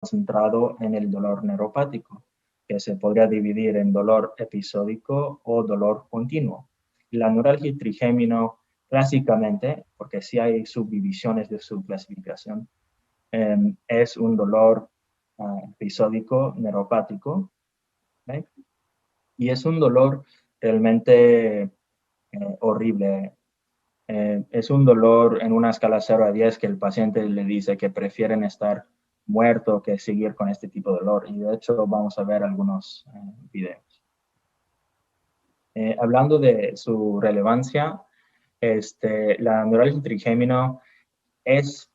concentrado en el dolor neuropático, que se podría dividir en dolor episódico o dolor continuo. La neuralgia trigémino, clásicamente, porque sí hay subdivisiones de su clasificación, es un dolor episódico neuropático, ¿okay? Y es un dolor realmente horrible. Es un dolor en una escala 0 a 10 que el paciente le dice que prefieren estar muerto que seguir con este tipo de dolor. Y de hecho vamos a ver algunos videos. Hablando de su relevancia, la neuralgia trigémino es,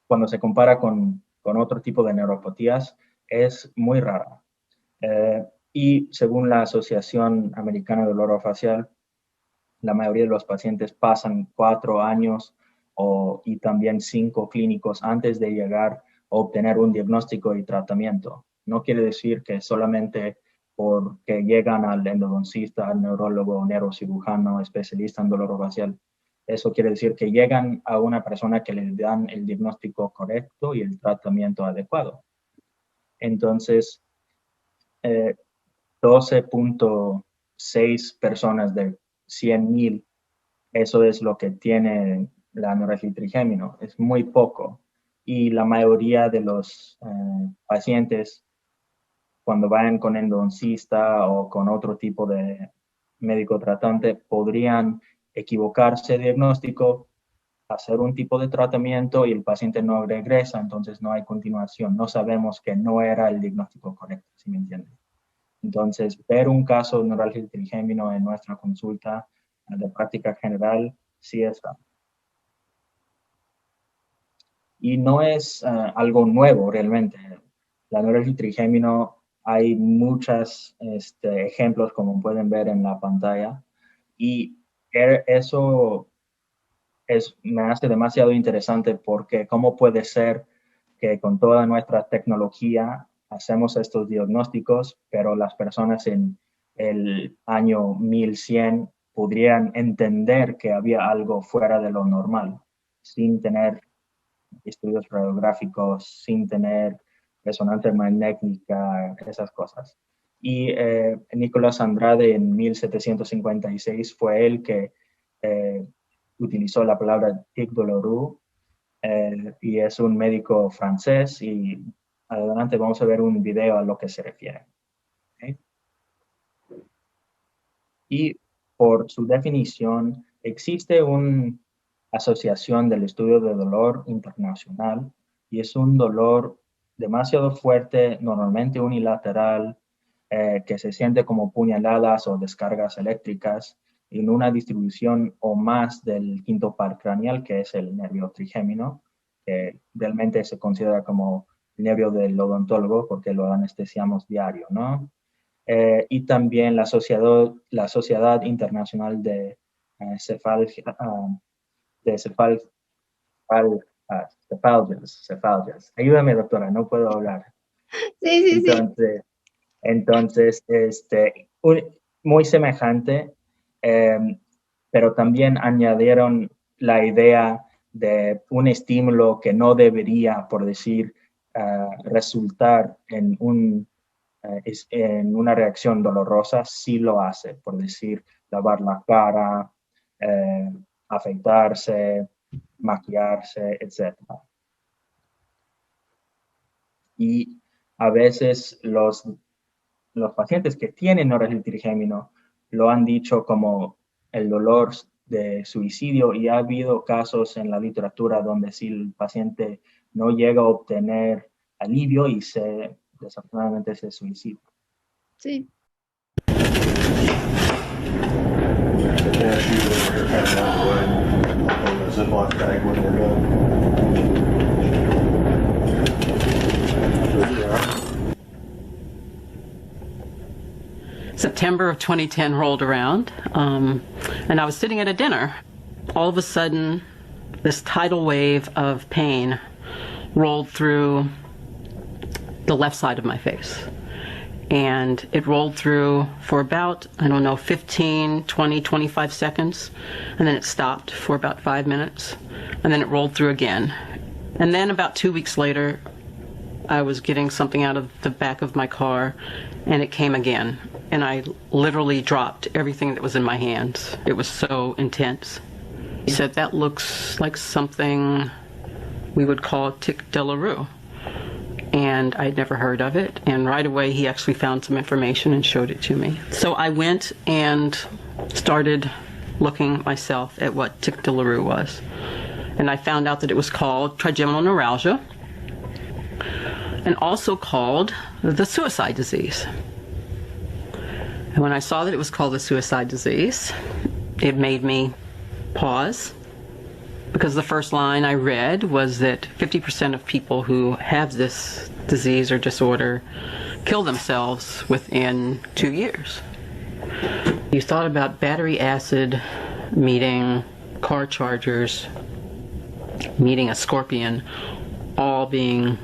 cuando se compara con otro tipo de neuropatías, es muy rara. Y según la Asociación Americana de Dolor Facial, la mayoría de los pacientes pasan 4 años y también 5 clínicos antes de llegar a obtener un diagnóstico y tratamiento. No quiere decir que solamente porque llegan al endodoncista, al neurólogo, neurocirujano, especialista en dolor facial. Eso quiere decir que llegan a una persona que le dan el diagnóstico correcto y el tratamiento adecuado. Entonces, 12.6 personas de 100,000, eso es lo que tiene la neuralgia trigémino, es muy poco. Y la mayoría de los pacientes, cuando vayan con endodoncista o con otro tipo de médico tratante, podrían equivocarse de diagnóstico, hacer un tipo de tratamiento y el paciente no regresa, entonces no hay continuación. No sabemos que no era el diagnóstico correcto, ¿sí me entienden? Entonces, ver un caso de neuralgia trigémino en nuestra consulta de práctica general sí está. Y no es algo nuevo realmente. La neuralgia trigémino, hay muchos ejemplos, como pueden ver en la pantalla, y eso me hace demasiado interesante porque cómo puede ser que con toda nuestra tecnología hacemos estos diagnósticos, pero las personas en el año 1100 podrían entender que había algo fuera de lo normal, sin tener estudios radiográficos, sin tener resonancia magnética, esas cosas. Y Nicolás Andrade en 1756 fue el que utilizó la palabra tic douloureux, y es un médico francés, y adelante vamos a ver un video a lo que se refiere. ¿Okay? Y por su definición, existe una asociación del estudio de dolor internacional, y es un dolor demasiado fuerte, normalmente unilateral, que se siente como puñaladas o descargas eléctricas en una distribución o más del quinto par craneal, que es el nervio trigémino, que realmente se considera como el nervio del odontólogo porque lo anestesiamos diario, ¿no? Y también la Sociedad Internacional de Cefalgias. Ayúdame, doctora, no puedo hablar. Sí. Entonces, muy semejante, pero también añadieron la idea de un estímulo que no debería, por decir, resultar en una reacción dolorosa, sí lo hace, por decir, lavar la cara, afeitarse, maquillarse, etc. Y a veces los pacientes que tienen neuralgia trigémino lo han dicho como el dolor de suicidio, y ha habido casos en la literatura donde si el paciente no llega a obtener alivio y desafortunadamente se suicida. Sí. September of 2010 rolled around, and I was sitting at a dinner. All of a sudden, this tidal wave of pain rolled through the left side of my face. And it rolled through for about, 15, 20, 25 seconds. And then it stopped for about 5 minutes. And then it rolled through again. And then about 2 weeks later, I was getting something out of the back of my car, and it came again. And I literally dropped everything that was in my hands. It was so intense. He said, that looks like something we would call tic de la rue. And I'd never heard of it. And right away, he actually found some information and showed it to me. So I went and started looking myself at what tic de la rue was. And I found out that it was called trigeminal neuralgia, and also called the suicide disease. And when I saw that it was called the suicide disease, it made me pause, because the first line I read was that 50% of people who have this disease or disorder kill themselves within 2 years. You thought about battery acid meeting car chargers, meeting a scorpion, all being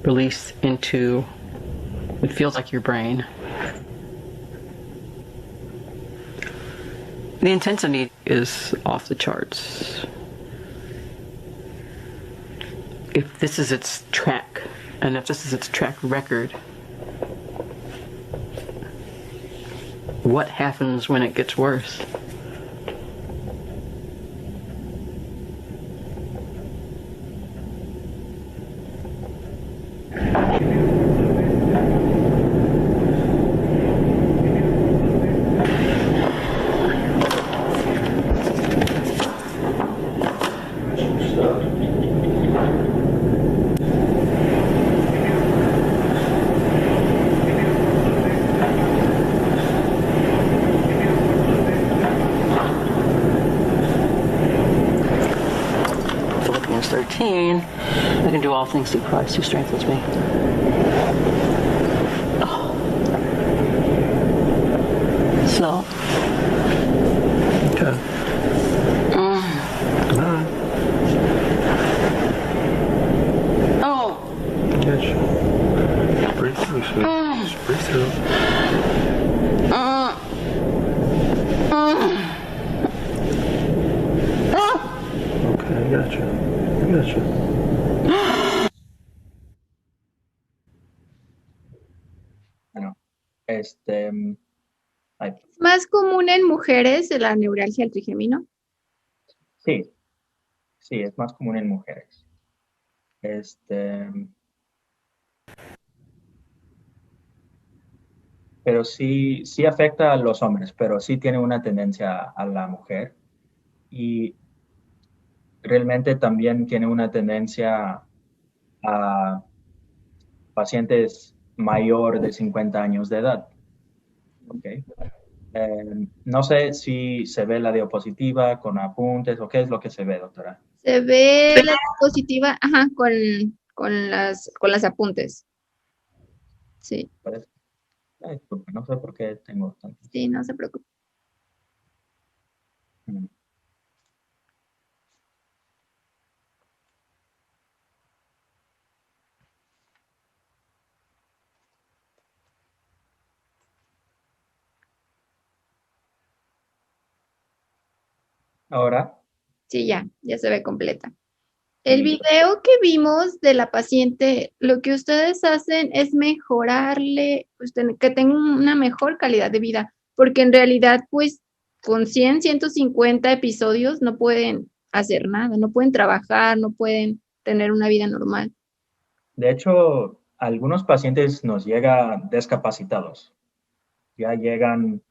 released into what feels like your brain. The intensity is off the charts. If this is its track, and if this is its track record, what happens when it gets worse? Philippians 13, I can do all things through Christ who strengthens me. Oh. So. Okay. All right. Oh. Get you. Just breathe through, sweet. Just breathe through. Okay, I got you. I got you. Bueno, ¿Es más común en mujeres la neuralgia del trigémino? sí, sí, es más común en mujeres. Pero sí, sí afecta a los hombres, pero sí tiene una tendencia a la mujer. Y realmente también tiene una tendencia a pacientes mayor de 50 años de edad. ¿Okay? No sé si se ve la diapositiva con apuntes o qué es lo que se ve, doctora. Se ve la diapositiva, ajá, con las apuntes. Sí, Parece- Ay, disculpe, no sé por qué tengo tanto. sí, no se preocupe. Mm. Ahora, Sí, ya se ve completa. El y video que vimos de la paciente, lo que ustedes hacen es mejorarle, pues, que tenga una mejor calidad de vida, porque en realidad, pues, con 100, 150 episodios no pueden hacer nada, no pueden trabajar, no pueden tener una vida normal. de hecho, algunos pacientes nos llegan discapacitados. Ya llegan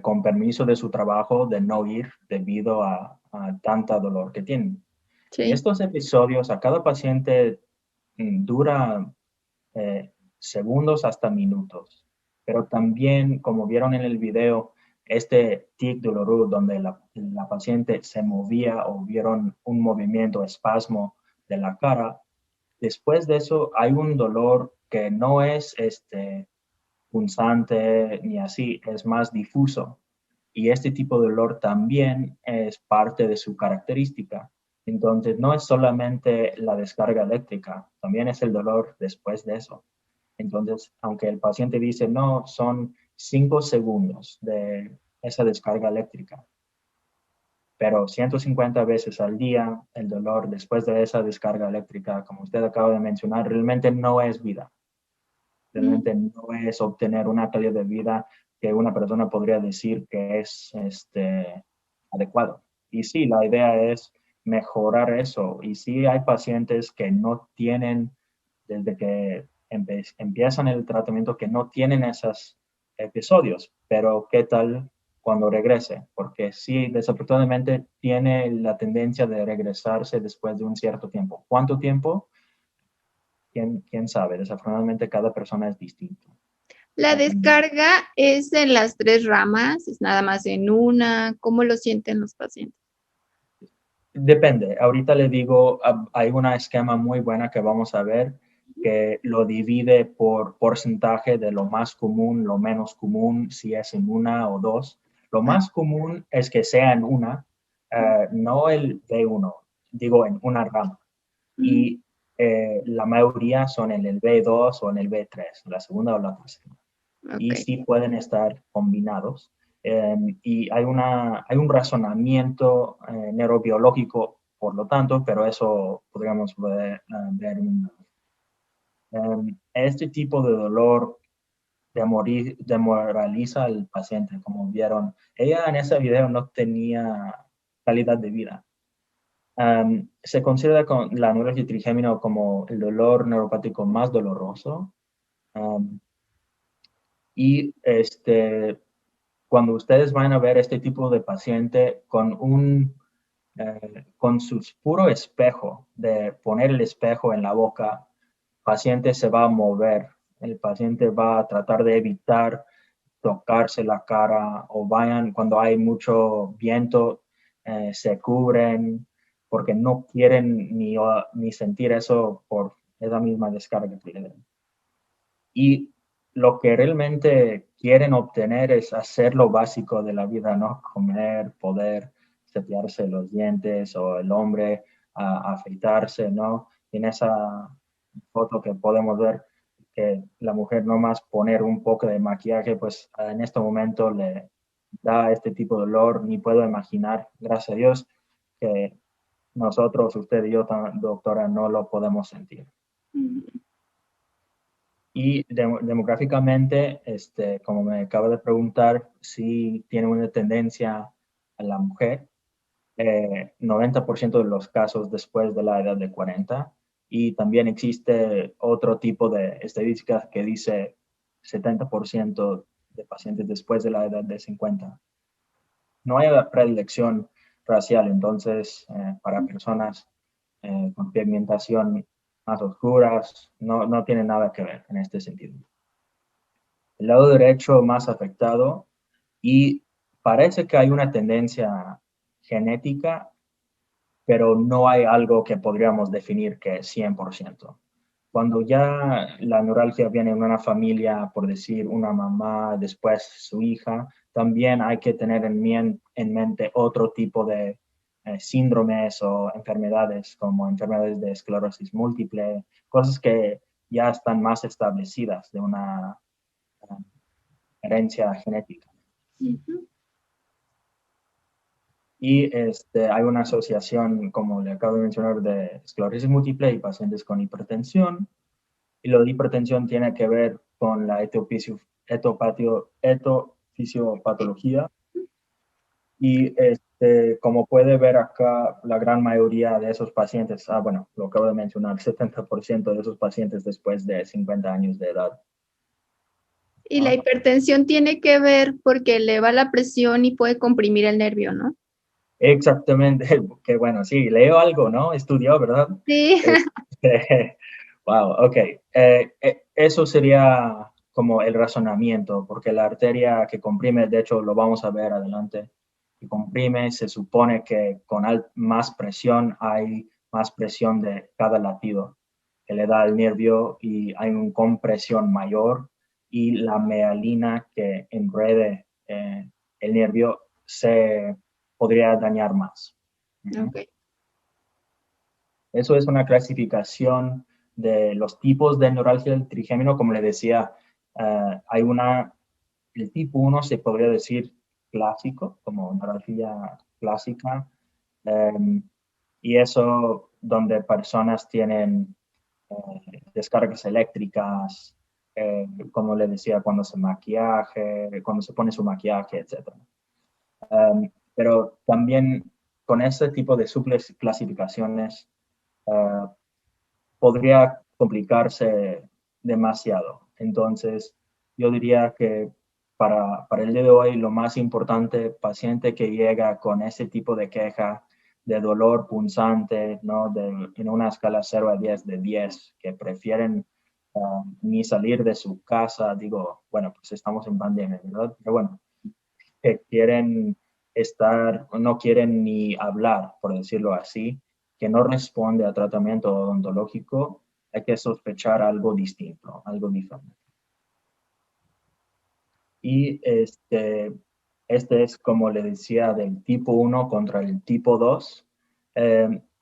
con permiso de su trabajo de no ir debido a tanta dolor que tienen. Y Sí, estos episodios a cada paciente dura segundos hasta minutos. Pero también, como vieron en el video, este tic doloroso donde la paciente se movía o vieron un movimiento, espasmo de la cara, después de eso hay un dolor que no es punzante ni así, es más difuso. Y este tipo de dolor también es parte de su característica. Entonces, no es solamente la descarga eléctrica, también es el dolor después de eso. Entonces, aunque el paciente dice, no, son 5 segundos de esa descarga eléctrica, pero 150 veces al día el dolor después de esa descarga eléctrica, como usted acaba de mencionar, realmente no es vida. Realmente no es obtener una calidad de vida que una persona podría decir que es adecuado. Y sí, la idea es mejorar eso. Y sí hay pacientes que no tienen, desde que empiezan el tratamiento, que no tienen esos episodios. Pero ¿qué tal cuando regrese? Porque sí, desafortunadamente tiene la tendencia de regresarse después de un cierto tiempo. ¿Cuánto tiempo? ¿Quién sabe? Desafortunadamente cada persona es distinta. La descarga es en las 3 ramas, es nada más en una. ¿Cómo lo sienten los pacientes? Depende. Ahorita le digo, hay una esquema muy buena que vamos a ver que lo divide por porcentaje de lo más común, lo menos común, si es en una o dos. Lo más común es que sea en una, no el B1, digo en una rama. Y la mayoría son en el B2 o en el B3, la segunda o la tercera. Y Okay. sí pueden estar combinados. Y hay un razonamiento neurobiológico, por lo tanto, pero eso podríamos ver. Este tipo de dolor demoraliza al paciente, como vieron. Ella en ese video no tenía calidad de vida. Se considera con la neuralgia trigémino como el dolor neuropático más doloroso. Y cuando ustedes van a ver este tipo de paciente con su puro espejo, de poner el espejo en la boca, el paciente se va a mover, el paciente va a tratar de evitar tocarse la cara o cuando hay mucho viento, se cubren porque no quieren ni sentir eso por esa misma descarga que le den. Y lo que realmente quieren obtener es hacer lo básico de la vida, ¿no? Comer, poder cepillarse los dientes o el hombre afeitarse, ¿no? En esa foto que podemos ver que la mujer nomás poner un poco de maquillaje, pues en este momento le da este tipo de dolor. Ni puedo imaginar, gracias a Dios, que nosotros, usted y yo, doctora, no lo podemos sentir. Y demográficamente, como me acaba de preguntar, sí tiene una tendencia a la mujer, 90% de los casos después de la edad de 40. Y también existe otro tipo de estadísticas que dice 70% de pacientes después de la edad de 50. No hay predilección racial, entonces, para personas con pigmentación más oscuras, no tiene nada que ver en este sentido. El lado derecho más afectado, y parece que hay una tendencia genética, pero no hay algo que podríamos definir que es 100%. Cuando ya la neuralgia viene en una familia, por decir una mamá, después su hija, también hay que tener en mente otro tipo de síndromes o enfermedades, como enfermedades de esclerosis múltiple, cosas que ya están más establecidas de una herencia genética. Y hay una asociación, como le acabo de mencionar, de esclerosis múltiple y pacientes con hipertensión. Y la hipertensión tiene que ver con la etofisiopatología. Y como puede ver acá, la gran mayoría de esos pacientes, bueno, lo acabo de mencionar, 70% de esos pacientes después de 50 años de edad. Y la hipertensión tiene que ver porque eleva la presión y puede comprimir el nervio, ¿no? Exactamente, que bueno, sí, leo algo, ¿no? Estudió, ¿verdad? Sí. Wow, ok. Eso sería como el razonamiento, porque la arteria que comprime, de hecho lo vamos a ver adelante, que comprime, se supone que con más presión hay más presión de cada latido que le da al nervio y hay una compresión mayor y la mielina que enrede el nervio se podría dañar más. Okay. Eso es una clasificación de los tipos de neuralgia del trigémino. Como le decía, el tipo 1 se podría decir clásico, como neuralgia clásica. Y eso donde personas tienen descargas eléctricas, como le decía, cuando se pone su maquillaje, etc. Pero también con este tipo de subclasificaciones podría complicarse demasiado. Entonces, yo diría que para el día de hoy, lo más importante, paciente que llega con ese tipo de queja, de dolor punzante, ¿no? En una escala 0 a 10 de 10, que prefieren ni salir de su casa, digo, bueno, pues estamos en pandemia, ¿verdad? Pero bueno, que quieren no quieren ni hablar, por decirlo así, que no responde a tratamiento odontológico, hay que sospechar algo distinto, algo diferente. Y este es, como le decía, del tipo 1 contra el tipo 2.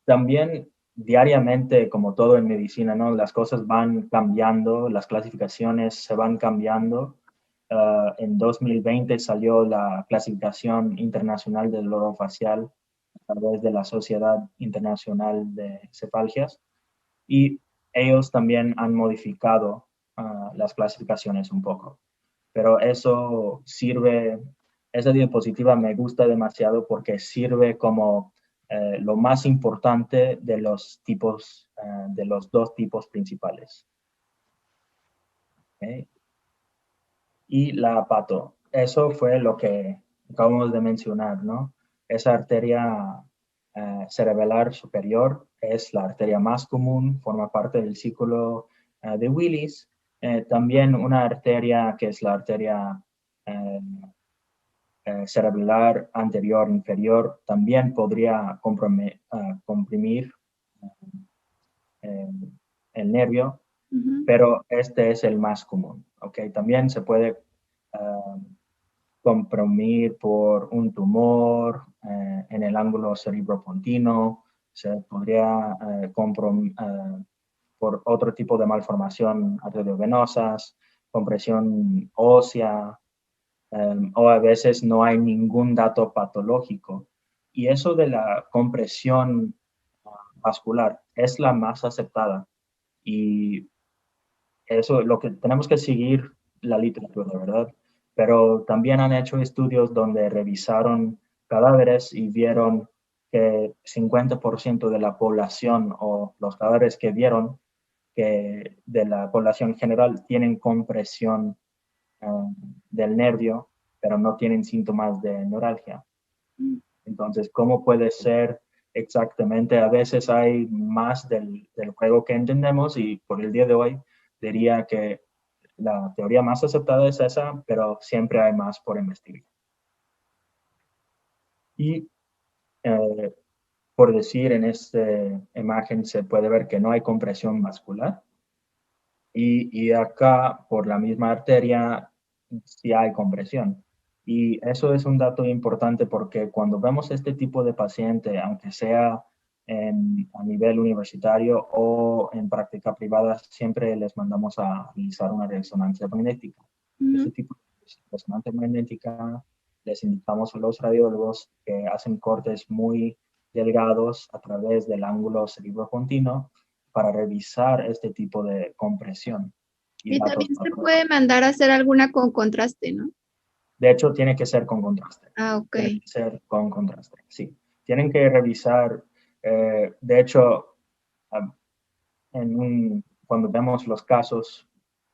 También diariamente, como todo en medicina, ¿no? Las cosas van cambiando, las clasificaciones se van cambiando. En 2020 salió la clasificación internacional del orofacial a través de la Sociedad Internacional de Cefalgias y ellos también han modificado las clasificaciones un poco. Pero eso sirve, esa diapositiva me gusta demasiado porque sirve como lo más importante de los tipos, de los dos tipos principales. ¿Okay? Y la pato. Eso fue lo que acabamos de mencionar, ¿no? Esa arteria cerebral superior es la arteria más común, forma parte del círculo de Willis. También una arteria que es la arteria cerebral anterior inferior también podría comprimir el nervio, pero este es el más común. ¿Okay? También se puede comprimir por un tumor en el ángulo cerebropontino, se podría por otro tipo de malformación arteriovenosas, compresión ósea, o a veces no hay ningún dato patológico. Y eso de la compresión vascular es la más aceptada. Y eso, lo que tenemos que seguir la literatura, ¿verdad? Pero también han hecho estudios donde revisaron cadáveres y vieron que 50% de la población o los cadáveres que vieron que de la población general tienen compresión del nervio, pero no tienen síntomas de neuralgia. Entonces, ¿cómo puede ser exactamente? A veces hay más del juego que entendemos y por el día de hoy diría que la teoría más aceptada es esa, pero siempre hay más por investigar. Y por decir, en esta imagen se puede ver que no hay compresión vascular. Y acá, por la misma arteria, sí hay compresión. Y eso es un dato importante porque cuando vemos este tipo de paciente, aunque sea a nivel universitario o en práctica privada, siempre les mandamos a realizar una resonancia magnética. Este tipo de resonancia magnética les indicamos a los radiólogos que hacen cortes muy delgados a través del ángulo cerebropontino para revisar este tipo de compresión. Y también se puede mandar a hacer alguna con contraste, ¿no? De hecho, tiene que ser con contraste. Ah, ok. Tiene que ser con contraste, sí. Tienen que revisar, de hecho, cuando vemos los casos,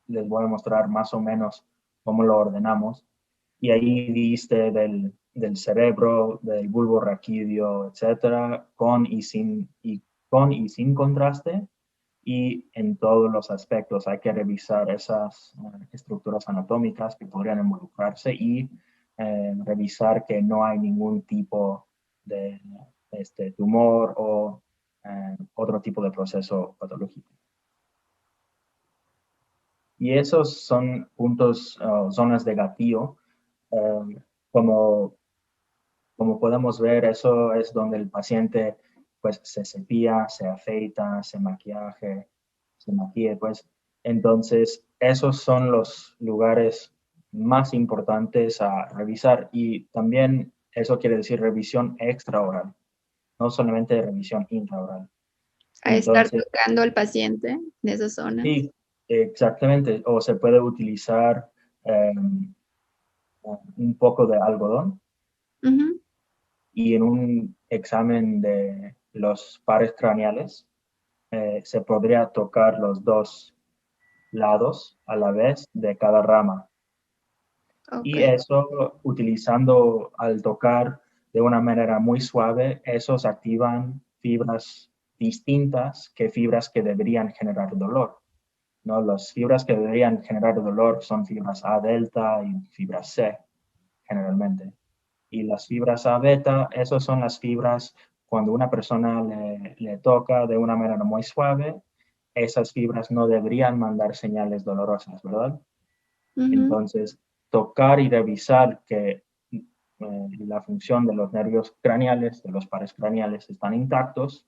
les voy a mostrar más o menos cómo lo ordenamos. Y ahí viste del cerebro, del bulbo raquídeo, etcétera, con y sin contraste. Y en todos los aspectos hay que revisar esas estructuras anatómicas que podrían involucrarse y revisar que no hay ningún tipo de tumor o otro tipo de proceso patológico. Y esos son puntos, zonas de gatillo. Como podemos ver, eso es donde el paciente pues se cepilla, se afeita, se maquille, pues. Entonces, esos son los lugares más importantes a revisar y también eso quiere decir revisión extraoral, no solamente revisión intraoral. A estar Entonces, tocando al paciente de esa zona. sí, exactamente. O se puede utilizar un poco de algodón Ujú. y en un examen de los pares craneales se podría tocar los dos lados a la vez de cada rama. Ok. Y eso, utilizando al tocar de una manera muy suave, esos activan fibras distintas que fibras que deberían generar dolor, ¿no? Las fibras que deberían generar dolor son fibras A delta y fibras C, generalmente. Y las fibras A beta, esas son las fibras cuando una persona le toca de una manera muy suave, esas fibras no deberían mandar señales dolorosas, ¿verdad? Ujú. Entonces, tocar y revisar que la función de los nervios craneales, de los pares craneales, están intactos,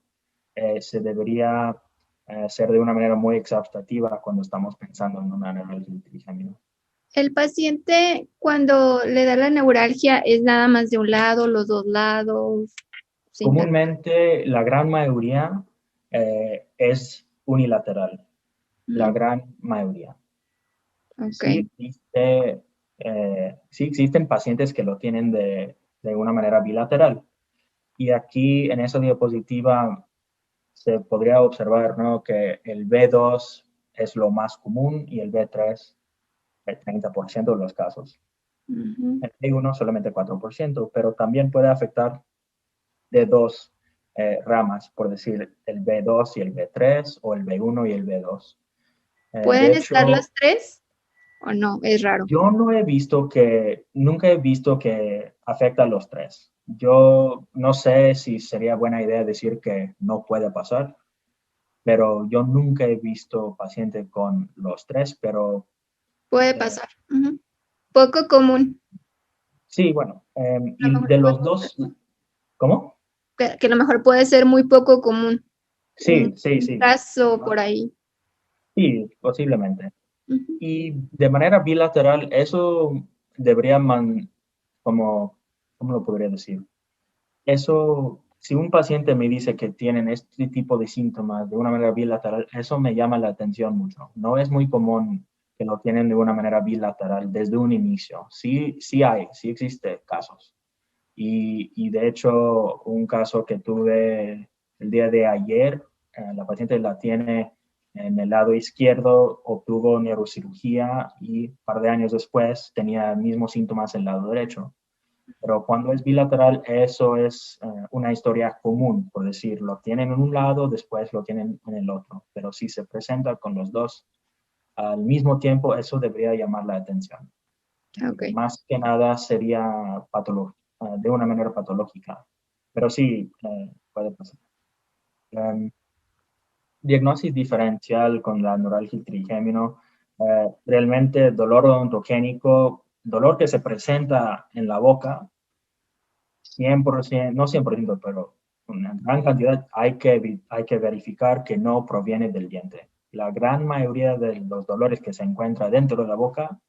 se debería hacer de una manera muy exhaustiva cuando estamos pensando en una neuralgia trigémina. El paciente cuando le da la neuralgia es nada más de un lado, los dos lados. Se interna- Comúnmente, la gran mayoría es unilateral, la Mm, gran mayoría. Sí, ok. sí existen pacientes que lo tienen de una manera bilateral. Y aquí en esa diapositiva se podría observar, ¿no?, que el B2 es lo más común y el B3 el 30% de los casos. Ujú. El B1 solamente 4%, pero también puede afectar de dos ramas, por decir el B2 y el B3 o el B1 y el B2. De ¿Pueden estar hecho, los tres o no? Es raro. yo no he visto nunca he visto que afecta a los tres. Yo no sé si sería buena idea decir que no puede pasar, pero yo nunca he visto paciente con los tres, pero Puede eh, pasar. Ujú. Poco común. sí, bueno, A lo y mejor de puede los dos, ¿cómo? que a lo mejor puede ser muy poco común. Sí, sí, Un sí, caso por ahí. sí, posiblemente. Ujú. Y de manera bilateral, eso debería como, ¿cómo lo podría decir? Eso, si un paciente me dice que tienen este tipo de síntomas de una manera bilateral, eso me llama la atención mucho. No es muy común que lo tienen de una manera bilateral desde un inicio. Sí, sí existe casos. Y de hecho, un caso que tuve el día de ayer, la paciente la tiene en el lado izquierdo, obtuvo neurocirugía y un par de años después tenía mismos síntomas en el lado derecho. Pero cuando es bilateral, eso es una historia común, por decir, lo tienen en un lado, después lo tienen en el otro. Pero si se presenta con los dos al mismo tiempo, eso debería llamar la atención. Ok. Más que nada sería de una manera patológica. Pero sí, puede pasar. Diagnosis diferencial con la neuralgia trigémino. Realmente dolor odontogénico, dolor que se presenta en la boca, 100%, no 100%, pero una gran cantidad hay que verificar que no proviene del diente. La gran mayoría de los dolores que se encuentran dentro de la boca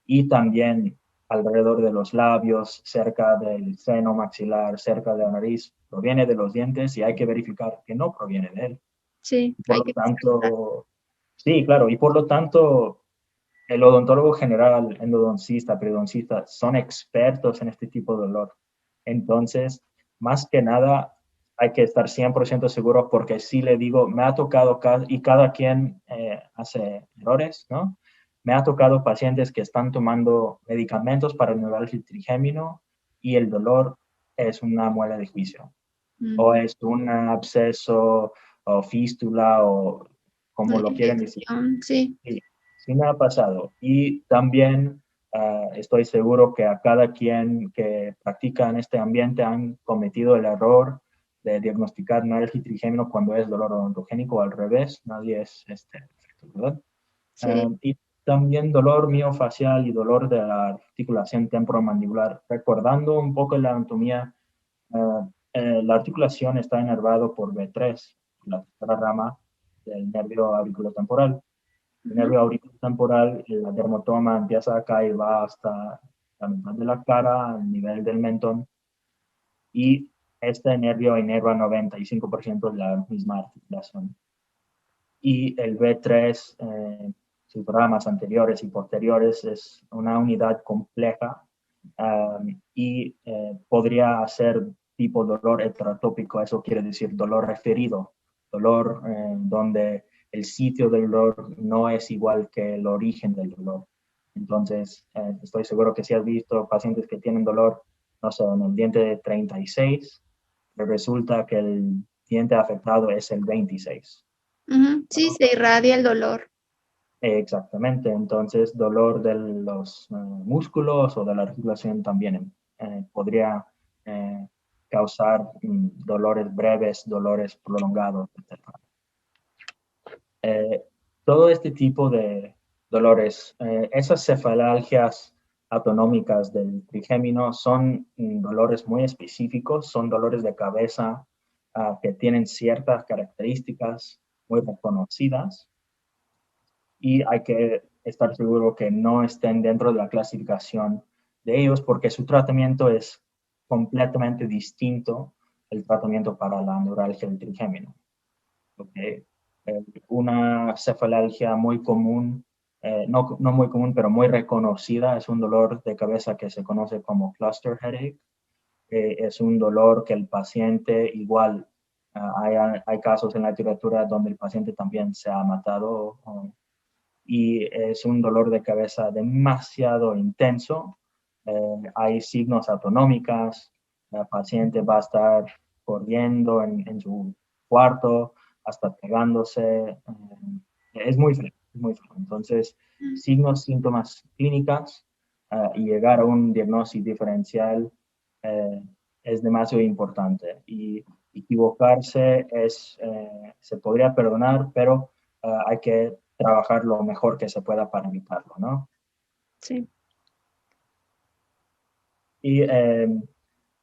y también alrededor de los labios, cerca del seno maxilar, cerca de la nariz, proviene de los dientes y hay que verificar que no proviene de él. Sí, Por hay lo que descartar. tanto, sí, claro, y por lo tanto, el odontólogo general, endodoncista, periodoncista, son expertos en este tipo de dolor. Entonces, más que nada, hay que estar 100% seguro porque si le digo, me ha tocado, y cada quien hace errores, ¿no? Me ha tocado pacientes que están tomando medicamentos para el neuralgia trigémino y el dolor es una muela de juicio o Ujú. es un absceso o fístula o como Una lo quieren decir. infección, sí. Sí, sí me ha pasado. Y también estoy seguro que a cada quien que practica en este ambiente han cometido el error de diagnosticar neuralgia trigémino cuando es dolor odontogénico o al revés. Nadie es perfecto, ¿verdad? Sí. Y también dolor miofacial y dolor de la articulación temporomandibular. Recordando un poco la anatomía, la articulación está inervado por B3, la tercera rama del nervio auriculotemporal. El Ujú. nervio auriculotemporal, la dermatoma empieza acá y va hasta la mitad de la cara, al nivel del mentón. y este nervio inerva 95% de la misma articulación. Y el B3, sus ramas anteriores y posteriores, es una unidad compleja y podría ser tipo dolor heterotópico, eso quiere decir dolor referido, dolor donde el sitio del dolor no es igual que el origen del dolor. Entonces, estoy seguro que si has visto pacientes que tienen dolor, no sé, en el diente 36, pero resulta que el diente afectado es el 26. Sí, se irradia el dolor. Exactamente, entonces dolor de los músculos o de la articulación también podría causar dolores breves, dolores prolongados, etc. Todo este tipo de dolores, esas cefalalgias autonómicas del trigémino son dolores muy específicos, son dolores de cabeza que tienen ciertas características muy reconocidas y hay que estar seguro que no estén dentro de la clasificación de ellos porque su tratamiento es completamente distinto al tratamiento para la neuralgia del trigémino. Okay. Una cefalalgia muy común, no muy común, pero muy reconocida, es un dolor de cabeza que se conoce como cluster headache. Es un dolor que el paciente igual, hay casos en la literatura donde el paciente también se ha matado y es un dolor de cabeza demasiado intenso. Hay signos autonómicas, el paciente va a estar corriendo en su cuarto, hasta pegándose. Es muy feo, es muy feo. Entonces, signos, síntomas clínicas y llegar a un diagnóstico diferencial es demasiado importante. Y equivocarse se podría perdonar, pero hay que trabajar lo mejor que se pueda para evitarlo, ¿no? Sí. Y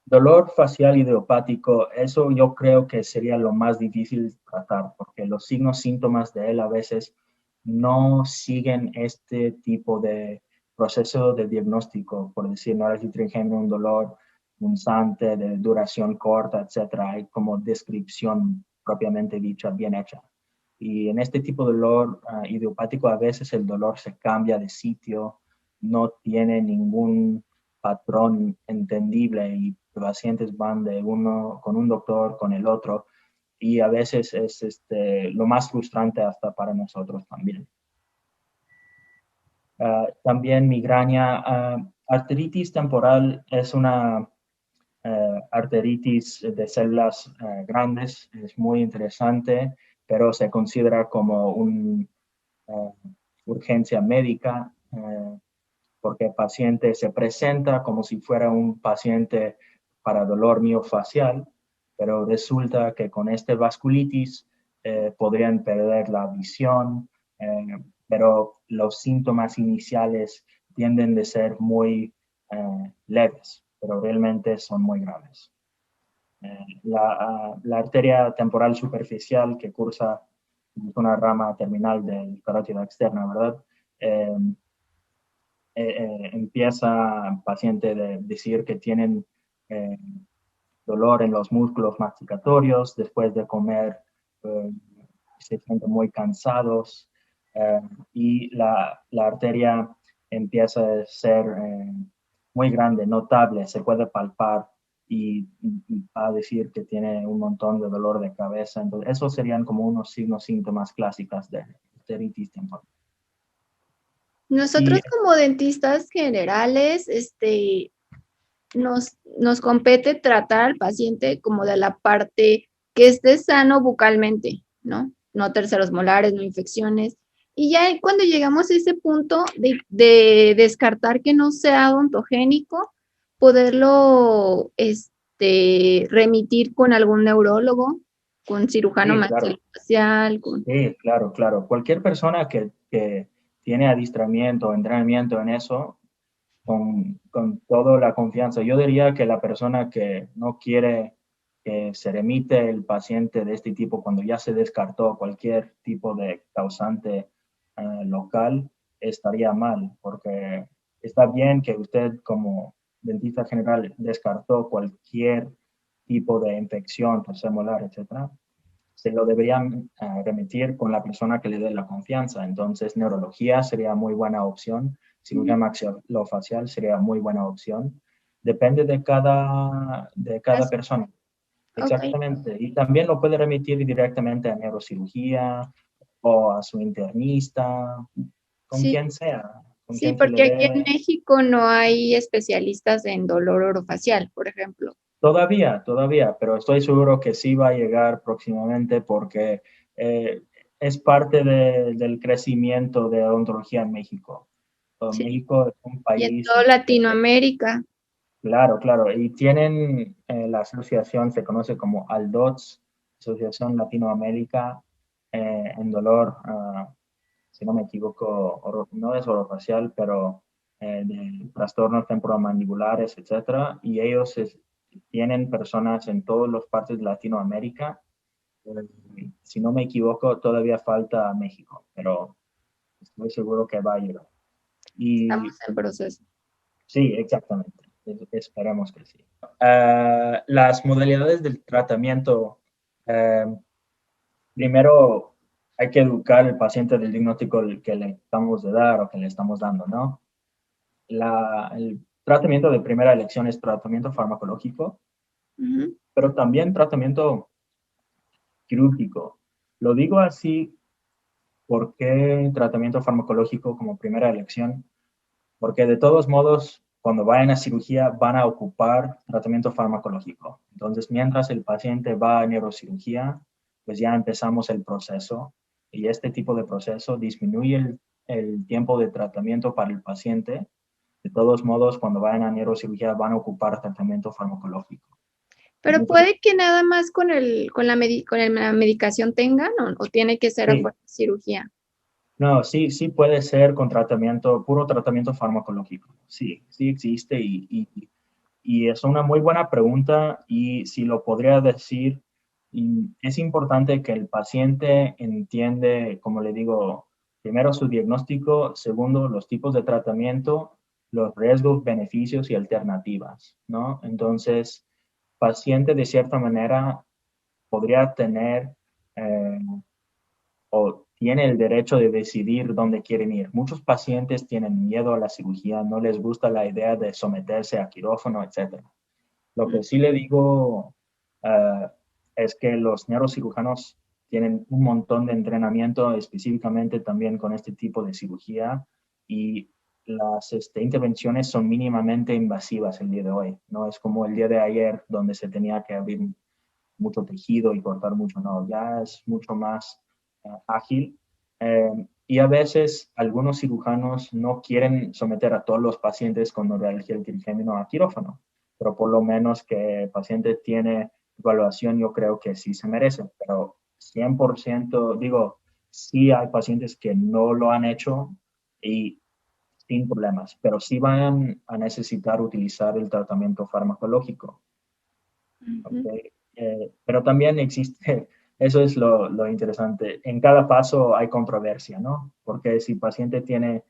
dolor facial idiopático, eso yo creo que sería lo más difícil de tratar, porque los signos, síntomas de él a veces no siguen este tipo de proceso de diagnóstico, por decir, no es un dolor punzante de duración corta, etcétera. Hay como descripción propiamente dicha, bien hecha. Y en este tipo de dolor idiopático a veces el dolor se cambia de sitio, no tiene ningún patrón entendible y los pacientes van de uno con un doctor, con el otro y a veces es lo más frustrante hasta para nosotros también. También migraña, arteritis temporal es una arteritis de células grandes, es muy interesante, pero se considera como una urgencia médica porque el paciente se presenta como si fuera un paciente para dolor miofacial, pero resulta que con este vasculitis podrían perder la visión, pero los síntomas iniciales tienden a ser muy leves, pero realmente son muy graves. La arteria temporal superficial que cursa una rama terminal del carótida externa, ¿verdad? Empieza el paciente a decir que tienen dolor en los músculos masticatorios, después de comer se sienten muy cansados y la arteria empieza a ser muy grande, notable, se puede palpar y va a decir que tiene un montón de dolor de cabeza. Entonces, esos serían como unos signos, síntomas clásicos de arteritis temporal. Nosotros como dentistas generales, nos compete tratar al paciente como de la parte que esté sano bucalmente, ¿no? No terceros molares, no infecciones. Y ya cuando llegamos a ese punto de descartar que no sea odontogénico, poderlo remitir con algún neurólogo, con cirujano maxilofacial. Sí, claro, claro. Cualquier persona que tiene adiestramiento, entrenamiento en eso, con toda la confianza. Yo diría que la persona que no quiere que se remite el paciente de este tipo cuando ya se descartó cualquier tipo de causante local, estaría mal, porque está bien que usted como dentista general descartó cualquier tipo de infección, tercer molar, etcétera, se lo deberían remitir con la persona que le dé la confianza. Entonces, neurología sería muy buena opción, cirugía maxilofacial sería muy buena opción. Depende de cada persona. Ok. Exactamente. Y también lo puede remitir directamente a neurocirugía o a su internista, con Sí, quien sea, con sí, quien se le porque aquí en dé. México no hay especialistas en dolor orofacial, por ejemplo. Todavía, pero estoy seguro que sí va a llegar próximamente porque eh, es parte del crecimiento de odontología en México. Sí. México es un Y en país, toda Latinoamérica. claro, y tienen la asociación, se conoce como ALDOTS, Asociación Latinoamérica en Dolor, si no me equivoco, no es orofacial, pero de trastornos temporomandibulares, etcétera, y ellos tienen personas en todas las partes de Latinoamérica. Si no me equivoco, todavía falta México, pero estoy seguro que va a llegar. Estamos Y en proceso. sí, exactamente. Esperemos que sí. Las modalidades del tratamiento, eh, primero hay que educar al paciente del diagnóstico que le estamos de dar o que le estamos dando, ¿no? El tratamiento de primera elección es tratamiento farmacológico, Ujú. pero también tratamiento quirúrgico. Lo digo así porque tratamiento farmacológico como primera elección, porque de todos modos, cuando vayan a cirugía van a ocupar tratamiento farmacológico. Entonces, mientras el paciente va a neurocirugía, pues ya empezamos el proceso y este tipo de proceso disminuye el tiempo de tratamiento para el paciente. De todos modos, cuando vayan a neurocirugía van a ocupar tratamiento farmacológico. Pero puede que nada más con la medicación tengan o tiene que ser a Sí, fuerza de cirugía. no, sí puede ser con tratamiento, puro tratamiento farmacológico. Sí existe y es una muy buena pregunta y si lo podría decir, es importante que el paciente entiende, como le digo, primero su diagnóstico, segundo los tipos de tratamiento, los riesgos, beneficios y alternativas, ¿no? Entonces, paciente de cierta manera podría tener o tiene el derecho de decidir dónde quieren ir. Muchos pacientes tienen miedo a la cirugía, no les gusta la idea de someterse a quirófano, etc. Lo que sí le digo es que los neurocirujanos tienen un montón de entrenamiento específicamente también con este tipo de cirugía y las intervenciones son mínimamente invasivas el día de hoy. No es como el día de ayer donde se tenía que abrir mucho tejido y cortar mucho, no, ya es mucho más ágil. Y a veces algunos cirujanos no quieren someter a todos los pacientes con neuralgia trigémino a quirófano, pero por lo menos que el paciente tiene evaluación, yo creo que sí se merece, pero 100%, digo, sí hay pacientes que no lo han hecho y sin problemas, pero sí van a necesitar utilizar el tratamiento farmacológico. Ujú. Okay. Pero también existe, eso es lo interesante, en cada paso hay controversia, ¿no? Porque si el paciente tiene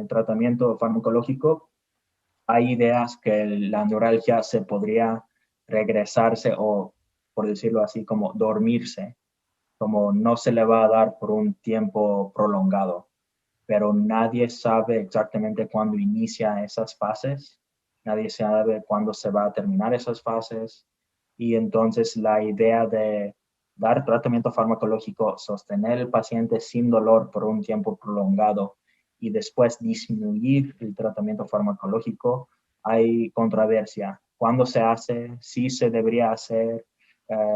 tratamiento farmacológico, hay ideas que la neuralgia se podría regresarse o, por decirlo así, como dormirse, como no se le va a dar por un tiempo prolongado, pero nadie sabe exactamente cuándo inicia esas fases, nadie sabe cuándo se va a terminar esas fases y entonces la idea de dar tratamiento farmacológico, sostener el paciente sin dolor por un tiempo prolongado y después disminuir el tratamiento farmacológico, hay controversia. ¿Cuándo se hace? ¿Si se debería hacer?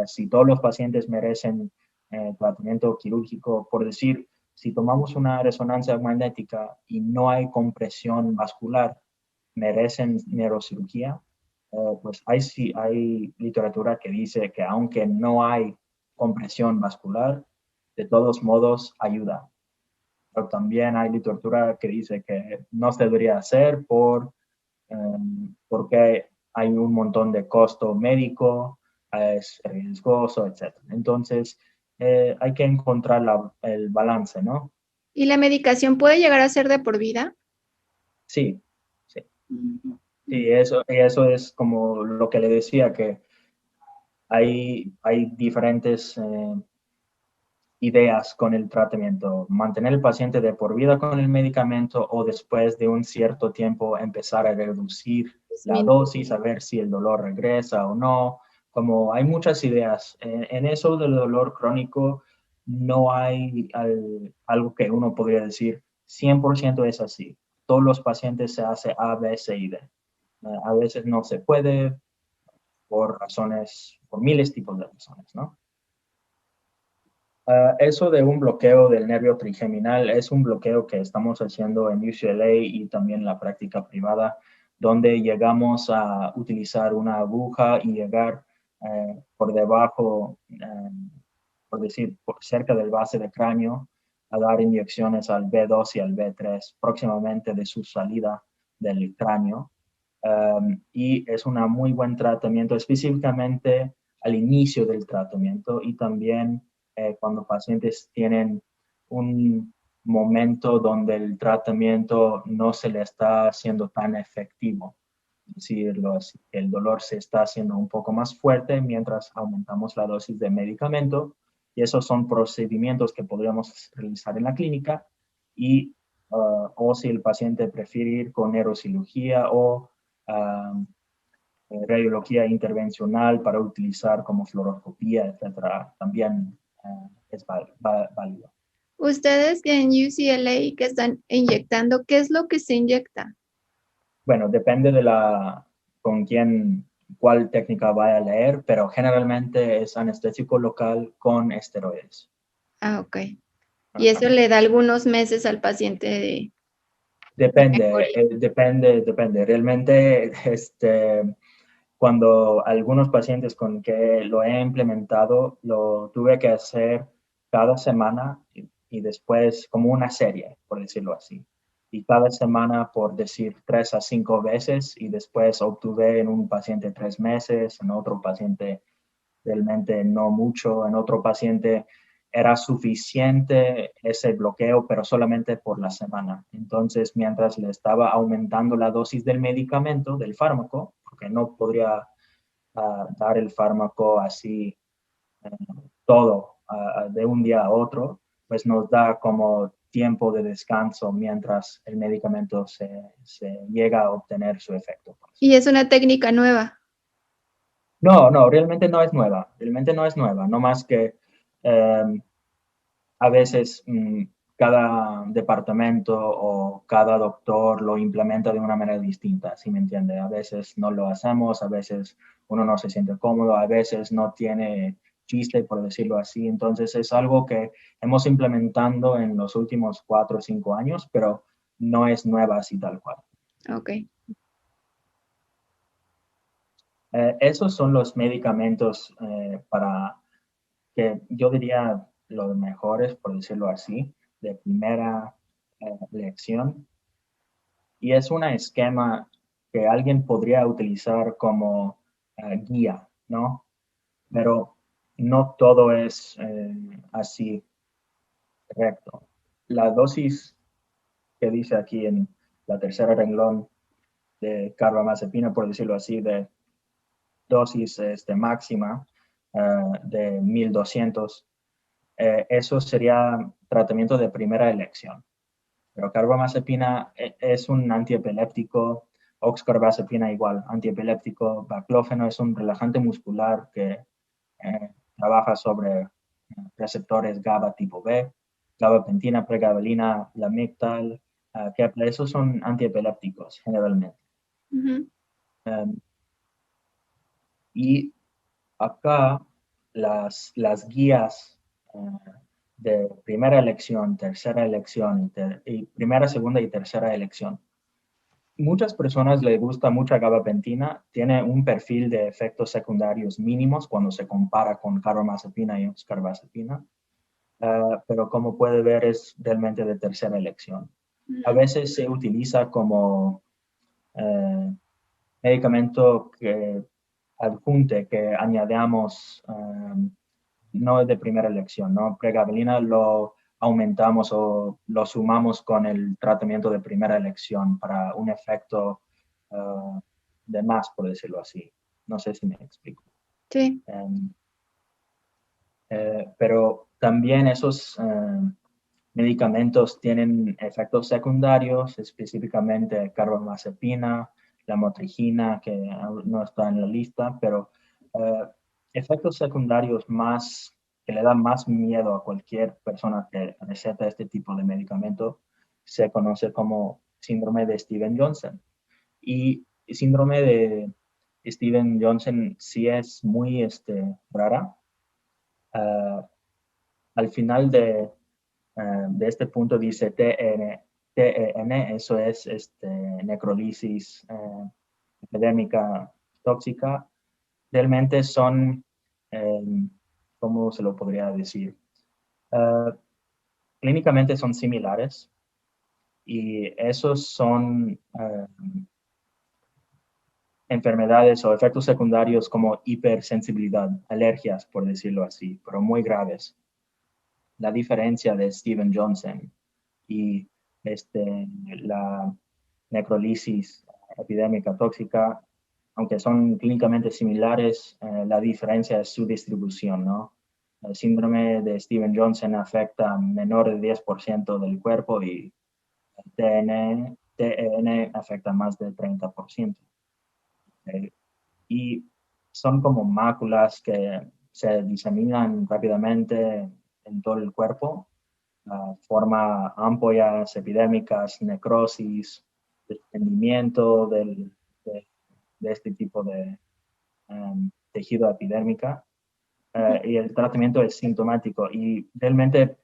Si todos los pacientes merecen tratamiento quirúrgico, por decir, si tomamos una resonancia magnética y no hay compresión vascular, merecen neurocirugía. Pues hay literatura que dice que aunque no hay compresión vascular, de todos modos ayuda. Pero también hay literatura que dice que no se debería hacer porque hay un montón de costo médico, es riesgoso, etc. Entonces, hay que encontrar el balance, ¿no? ¿Y la medicación puede llegar a ser de por vida? Sí, sí. Ujú. Sí, eso es como lo que le decía, que hay diferentes ideas con el tratamiento. Mantener el paciente de por vida con el medicamento o después de un cierto tiempo empezar a reducir la dosis, a ver si el dolor regresa o no. Como hay muchas ideas. En eso del dolor crónico no hay algo que uno podría decir 100% es así. Todos los pacientes se hace A, B, C y D. A veces no se puede por razones, por miles de tipos de razones, ¿no? Eso de un bloqueo del nervio trigeminal es un bloqueo que estamos haciendo en UCLA y también en la práctica privada, donde llegamos a utilizar una aguja y llegar por debajo, por decir, por cerca del base de cráneo, a dar inyecciones al B2 y al B3 próximamente de su salida del cráneo. Y es un muy buen tratamiento, específicamente al inicio del tratamiento y también cuando pacientes tienen un momento donde el tratamiento no se le está haciendo tan efectivo. Es decir, el dolor se está haciendo un poco más fuerte mientras aumentamos la dosis de medicamento. Y esos son procedimientos que podríamos realizar en la clínica y o si el paciente prefiere ir con neurocirugía o radiología intervencional para utilizar como fluoroscopía, etcétera, también es válido. Ustedes en UCLA que están inyectando, ¿qué es lo que se inyecta? Bueno, depende de cuál técnica vaya a leer, pero generalmente es anestésico local con esteroides. Ah, ok. Y eso le da algunos meses al paciente de Depende. Realmente, cuando algunos pacientes con que lo he implementado, lo tuve que hacer cada semana y después como una serie, por decirlo así. Y cada semana, por decir 3 a 5 veces, y después obtuve en un paciente 3 meses, en otro paciente realmente no mucho, en otro paciente era suficiente ese bloqueo, pero solamente por la semana. Entonces, mientras le estaba aumentando la dosis del medicamento, del fármaco, porque no podría dar el fármaco así todo de un día a otro, pues nos da como tiempo de descanso mientras el medicamento se llega a obtener su efecto. ¿Y es una técnica nueva? No, realmente no es nueva. Realmente no es nueva. No más que a veces cada departamento o cada doctor lo implementa de una manera distinta, ¿sí me entiende? A veces no lo hacemos, a veces uno no se siente cómodo, a veces no tiene chiste, por decirlo así. Entonces es algo que hemos implementando en los últimos 4 o 5 años, pero no es nueva así tal cual. Ok. Esos son los medicamentos para que yo diría los mejores, por decirlo así, de primera lección. Y es un esquema que alguien podría utilizar como guía, ¿no? Pero no todo es así correcto. La dosis que dice aquí en la tercera renglón de carbamazepina, por decirlo así, de dosis máxima de 1200, eso sería tratamiento de primera elección. Pero carbamazepina es un antiepiléptico, oxcarbazepina igual, antiepiléptico, baclófeno es un relajante muscular que trabaja sobre receptores GABA tipo B, gabapentina, pregabalina, lamictal, esos son antiepilépticos generalmente. Y acá las guías de primera elección, tercera elección, y primera, segunda y tercera elección. Muchas personas les gusta mucha gabapentina, tiene un perfil de efectos secundarios mínimos cuando se compara con carbamazepina y oxcarbazepina, pero como puede ver es realmente de tercera elección. A veces se utiliza como medicamento que adjunte, que añadamos, no es de primera elección, ¿no? Pregabalina lo aumentamos o lo sumamos con el tratamiento de primera elección para un efecto de más, por decirlo así. No sé si me explico. Sí. Pero también esos medicamentos tienen efectos secundarios, específicamente carbamazepina, la motrigina, que no está en la lista, pero efectos secundarios más que le dan más miedo a cualquier persona que receta este tipo de medicamento se conoce como síndrome de Stevens-Johnson. Y el síndrome de Stevens-Johnson sí es muy rara. Al final de este punto dice TEN, eso es necrólisis epidémica tóxica. Realmente son, eh, ¿cómo se lo podría decir? Clínicamente son similares y esos son enfermedades o efectos secundarios como hipersensibilidad, alergias, por decirlo así, pero muy graves. La diferencia de Stevens-Johnson y la necrólisis epidémica tóxica, aunque son clínicamente similares, la diferencia es su distribución, ¿no? El síndrome de Stevens-Johnson afecta a menor de 10% del cuerpo y el TEN afecta más del 30%. Y son como máculas que se diseminan rápidamente en todo el cuerpo, forma ampollas epidémicas, necrosis, desprendimiento de este tipo de tejido epidérmica. Y el tratamiento es sintomático y realmente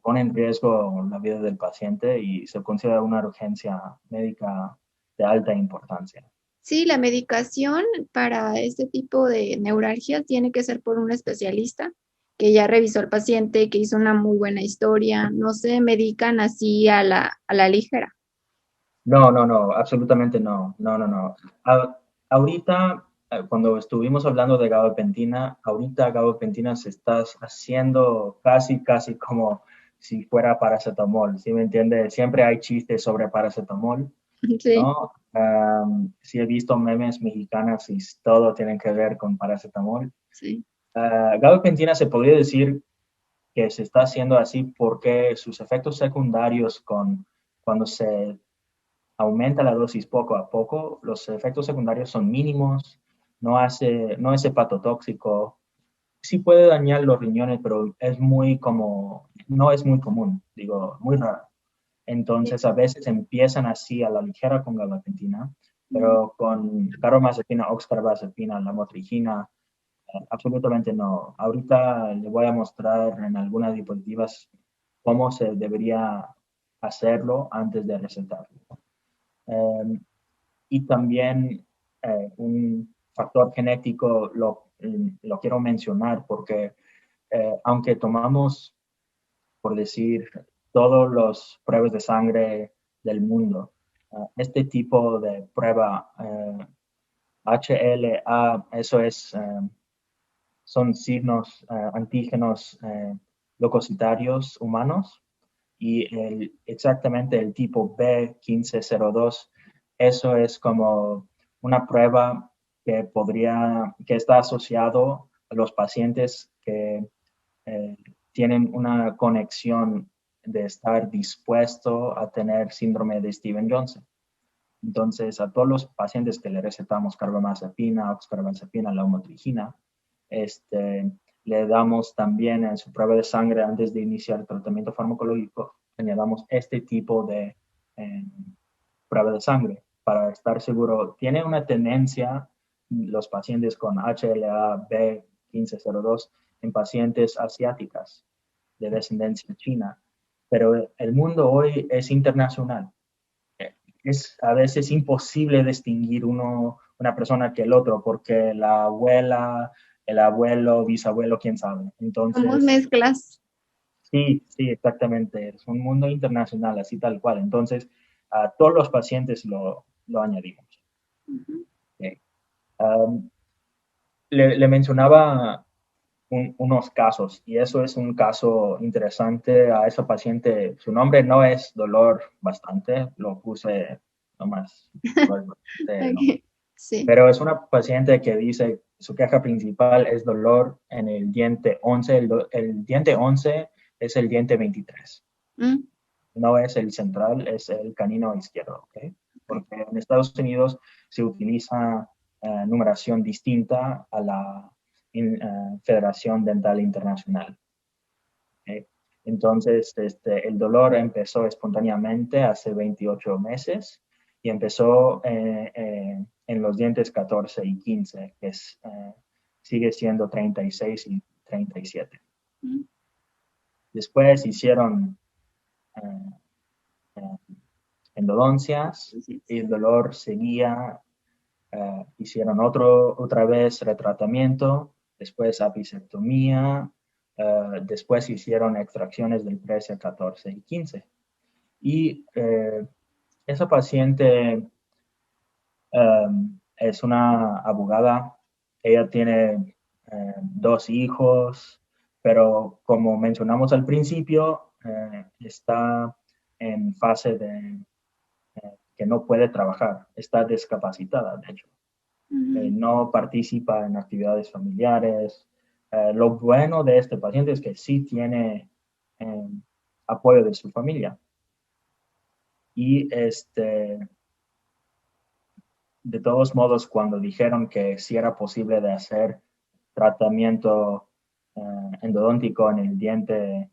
pone en riesgo la vida del paciente y se considera una urgencia médica de alta importancia. Sí, la medicación para este tipo de neuralgias tiene que ser por un especialista que ya revisó al paciente, que hizo una muy buena historia. No se medican así a la ligera. No, no, no, absolutamente no, no, no, no. Ahorita, cuando estuvimos hablando de gabapentina, ahorita gabapentina se está haciendo casi, casi como si fuera paracetamol, ¿sí me entiende? Siempre hay chistes sobre paracetamol, Sí, ¿no? Sí he visto memes mexicanas y todo tiene que ver con paracetamol. sí. Gabapentina se podría decir que se está haciendo así porque sus efectos secundarios cuando se aumenta la dosis poco a poco, los efectos secundarios son mínimos, no es hepatotóxico, sí puede dañar los riñones, pero no es muy común, digo, muy raro. Sí. Entonces, a veces empiezan así a la ligera con gabapentina, pero con carbamazepina, oxcarbazepina, lamotrigina, absolutamente no. Ahorita le voy a mostrar en algunas diapositivas cómo se debería hacerlo antes de recetarlo. Y también un factor genético lo quiero mencionar porque aunque tomamos, por decir, todos los pruebas de sangre del mundo, este tipo de prueba HLA, eso son signos antígenos leucocitarios humanos y exactamente el tipo B1502, eso es como una prueba que está asociado a los pacientes que eh, tienen una conexión de estar dispuesto a tener síndrome de Stevens-Johnson. Entonces, a todos los pacientes que le recetamos carbamazepina, oxcarbazepina, lamotrigina, le damos también en su prueba de sangre antes de iniciar el tratamiento farmacológico, añadamos este tipo de prueba de sangre para estar seguro. Tiene una tendencia los pacientes con HLA B1502 en pacientes asiáticas de descendencia china, pero el mundo hoy es internacional. Es a veces imposible distinguir una persona que el otro, porque la abuela, el abuelo, bisabuelo, quién sabe. Somos Entonces, mezclas. sí, sí, exactamente. Es un mundo internacional, así tal cual. Entonces, a todos los pacientes lo añadimos. Ujú. Okay. Le mencionaba unos casos y eso es un caso interesante a esa paciente. Su nombre no es dolor bastante, lo puse nomás dolor bastante, ¿no? Ok. Sí. Pero es una paciente que dice su queja principal es dolor en el diente 11. El diente 11 es el diente 23. Mm, No es el central, es el canino izquierdo, ¿ok? Porque en Estados Unidos se utiliza numeración distinta a la Federación Dental Internacional. ¿Ok? Entonces, el dolor empezó espontáneamente hace 28 meses y empezó en los dientes 14 y 15, que sigue siendo 36 y 37. mm, Después hicieron eh, eh, endodoncias sí. y el dolor seguía. Hicieron otra vez retratamiento, después apicectomía, después hicieron extracciones del 13, 14 y 15. Y esa paciente es una abogada, ella tiene 2 hijos, pero como mencionamos al principio, está en fase de que no puede trabajar, está discapacitada, de hecho. Ujú. No participa en actividades familiares. Lo bueno de este paciente es que sí tiene eh, apoyo de su familia. Y de todos modos, cuando dijeron que sí era posible de hacer tratamiento endodóntico en el diente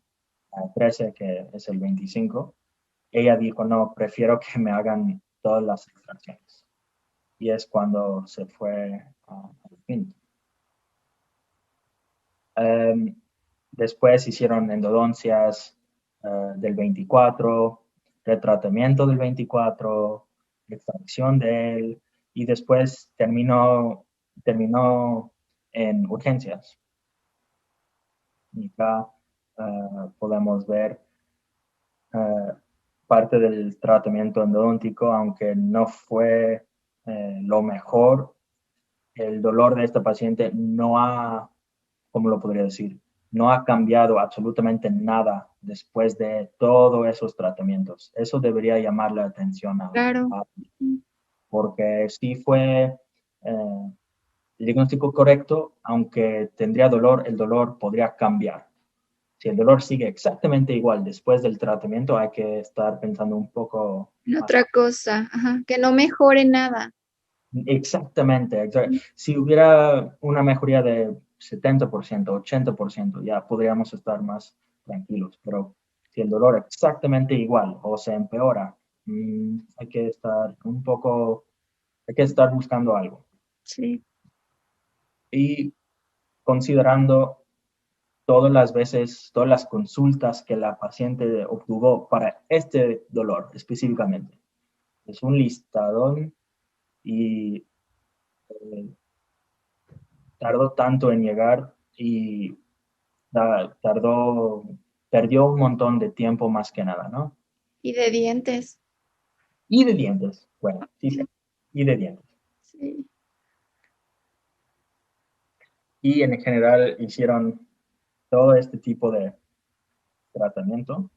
13, que es el 25, ella dijo, no, prefiero que me hagan todas las extracciones. Y es cuando se fue al fin. Después hicieron endodoncias del 24, retratamiento del 24, extracción de él, y después terminó en urgencias. Y acá podemos ver parte del tratamiento endodóntico, aunque no fue lo mejor. El dolor de esta paciente no ha, ¿cómo lo podría decir? No ha cambiado absolutamente nada después de todos esos tratamientos. Eso debería llamar la atención Claro. porque sí fue el diagnóstico correcto, aunque tendría dolor, el dolor podría cambiar. Si el dolor sigue exactamente igual después del tratamiento, hay que estar pensando un poco En más. otra cosa, ajá, que no mejore nada. Exactamente. Si hubiera una mejoría de 70%, 80%, ya podríamos estar más tranquilos. Pero si el dolor es exactamente igual o se empeora, hay que estar hay que estar buscando algo. Sí. Y considerando todas las veces, todas las consultas que la paciente obtuvo para este dolor específicamente. Es un listadón y eh, tardó tanto en llegar y perdió un montón de tiempo más que nada, ¿no? Y de dientes. Y de dientes, bueno, sí, y de dientes. Sí. Y en general hicieron todo este tipo de tratamiento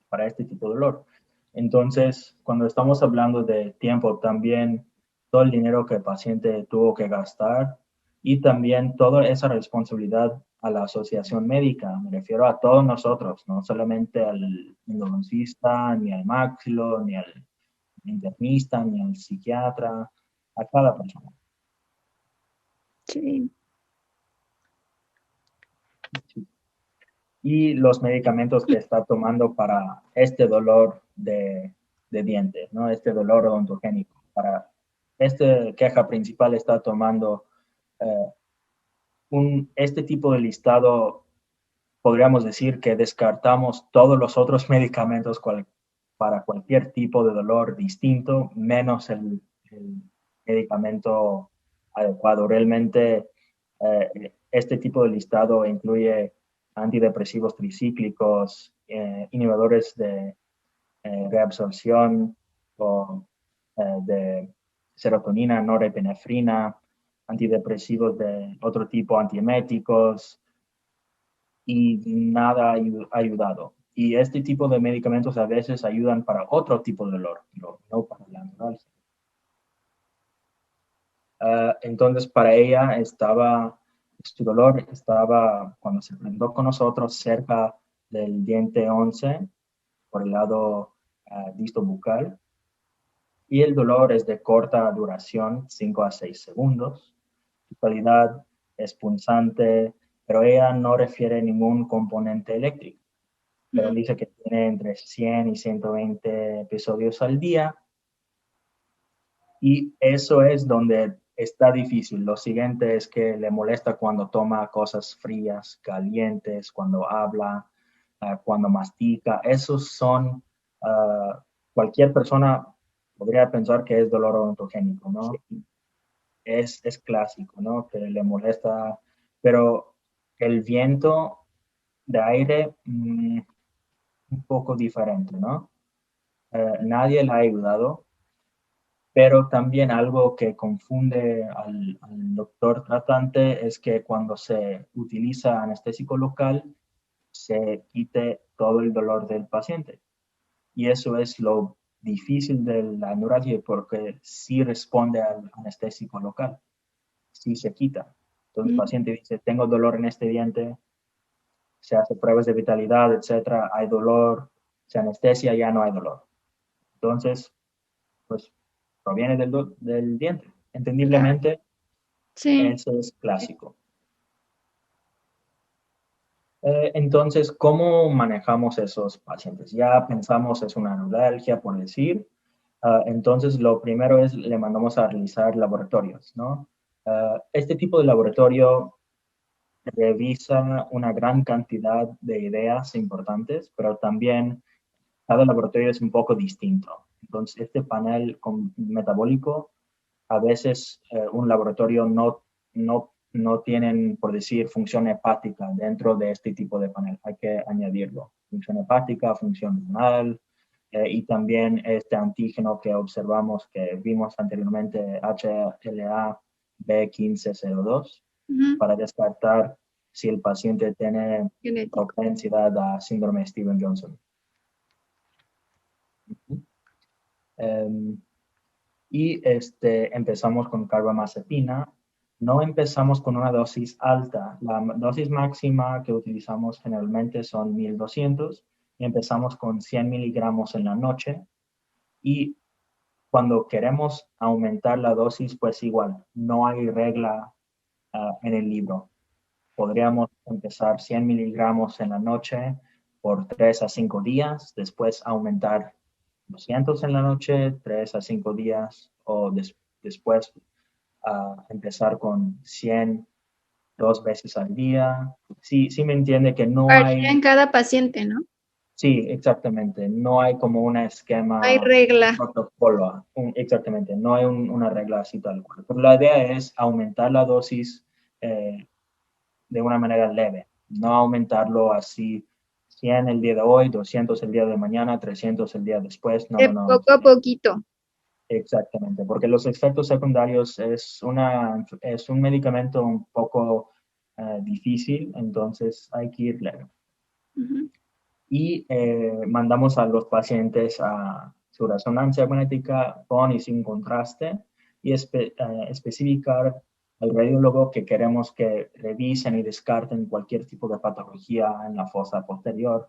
para este tipo de dolor. Entonces, cuando estamos hablando de tiempo, también todo el dinero que el paciente tuvo que gastar y también toda esa responsabilidad a la asociación médica. Me refiero a todos nosotros, no solamente al endodoncista, ni al maxilo, ni al internista, ni al psiquiatra, a cada persona. Sí. Y los medicamentos que está tomando para este dolor de dientes, ¿no? Este dolor odontogénico. Para esta queja principal está tomando eh, este tipo de listado, podríamos decir que descartamos todos los otros medicamentos para cualquier tipo de dolor distinto, menos el medicamento adecuado. Realmente, este tipo de listado incluye antidepresivos tricíclicos, inhibidores de reabsorción o de serotonina, norepinefrina, antidepresivos de otro tipo, antieméticos, y nada ha ayudado. Y este tipo de medicamentos a veces ayudan para otro tipo de dolor, pero no para la neuralgia. Entonces, para ella su dolor estaba, cuando se presentó con nosotros, cerca del diente 11, por el lado distobucal. Y el dolor es de corta duración, 5 a 6 segundos. Su calidad es punzante, pero ella no refiere ningún componente eléctrico. Pero dice que tiene entre 100 y 120 episodios al día. Y eso es donde está difícil. Lo siguiente es que le molesta cuando toma cosas frías, calientes, cuando habla, cuando mastica. Esos son, cualquier persona podría pensar que es dolor odontogénico, ¿no? Es clásico, ¿no? Que le molesta, pero el viento de aire, un poco diferente, ¿no? Nadie le ha ayudado, pero también algo que confunde al doctor tratante es que cuando se utiliza anestésico local, se quite todo el dolor del paciente. Y eso es lo difícil de la neuralgia porque sí responde al anestésico local, sí se quita. Entonces el paciente dice, tengo dolor en este diente, se hace pruebas de vitalidad, etcétera, hay dolor, se anestesia, ya no hay dolor. Entonces, pues proviene del diente. Entendiblemente, Sí. eso es clásico. Entonces, ¿cómo manejamos esos pacientes? Ya pensamos es una neuralgia, por decir. Entonces, lo primero es le mandamos a realizar laboratorios, ¿no? Este tipo de laboratorio revisa una gran cantidad de ideas importantes, pero también cada laboratorio es un poco distinto. Entonces, este panel metabólico, a veces un laboratorio no tienen, por decir, función hepática dentro de este tipo de panel. Hay que añadirlo. Función hepática, función renal, y también este antígeno que observamos, que vimos anteriormente, HLA-B1502, para descartar si el paciente tiene Genético. propensidad a síndrome de Stevens-Johnson. Y empezamos con carbamazepina. No empezamos con una dosis alta. La dosis máxima que utilizamos generalmente son 1200 y empezamos con 100 miligramos en la noche. Y cuando queremos aumentar la dosis, pues igual, no hay regla en el libro. Podríamos empezar 100 miligramos en la noche por 3 a 5 días, después aumentar 200 en la noche, 3 a 5 días, o después empezar con 100 2 veces al día. Sí, sí me entiende que no Varía en hay, cada paciente, ¿no? sí, exactamente, no hay como un esquema, Hay regla. protocolo, exactamente, no hay una regla así tal cual. Pero la idea es aumentar la dosis de una manera leve, no aumentarlo así 100 el día de hoy, 200 el día de mañana, 300 el día después, no, De no, no. poco a poquito. Exactamente, porque los efectos secundarios es un medicamento un poco difícil, entonces hay que ir leve. Y mandamos a los pacientes a su resonancia magnética con y sin contraste y especificar al radiólogo que queremos que revisen y descarten cualquier tipo de patología en la fosa posterior,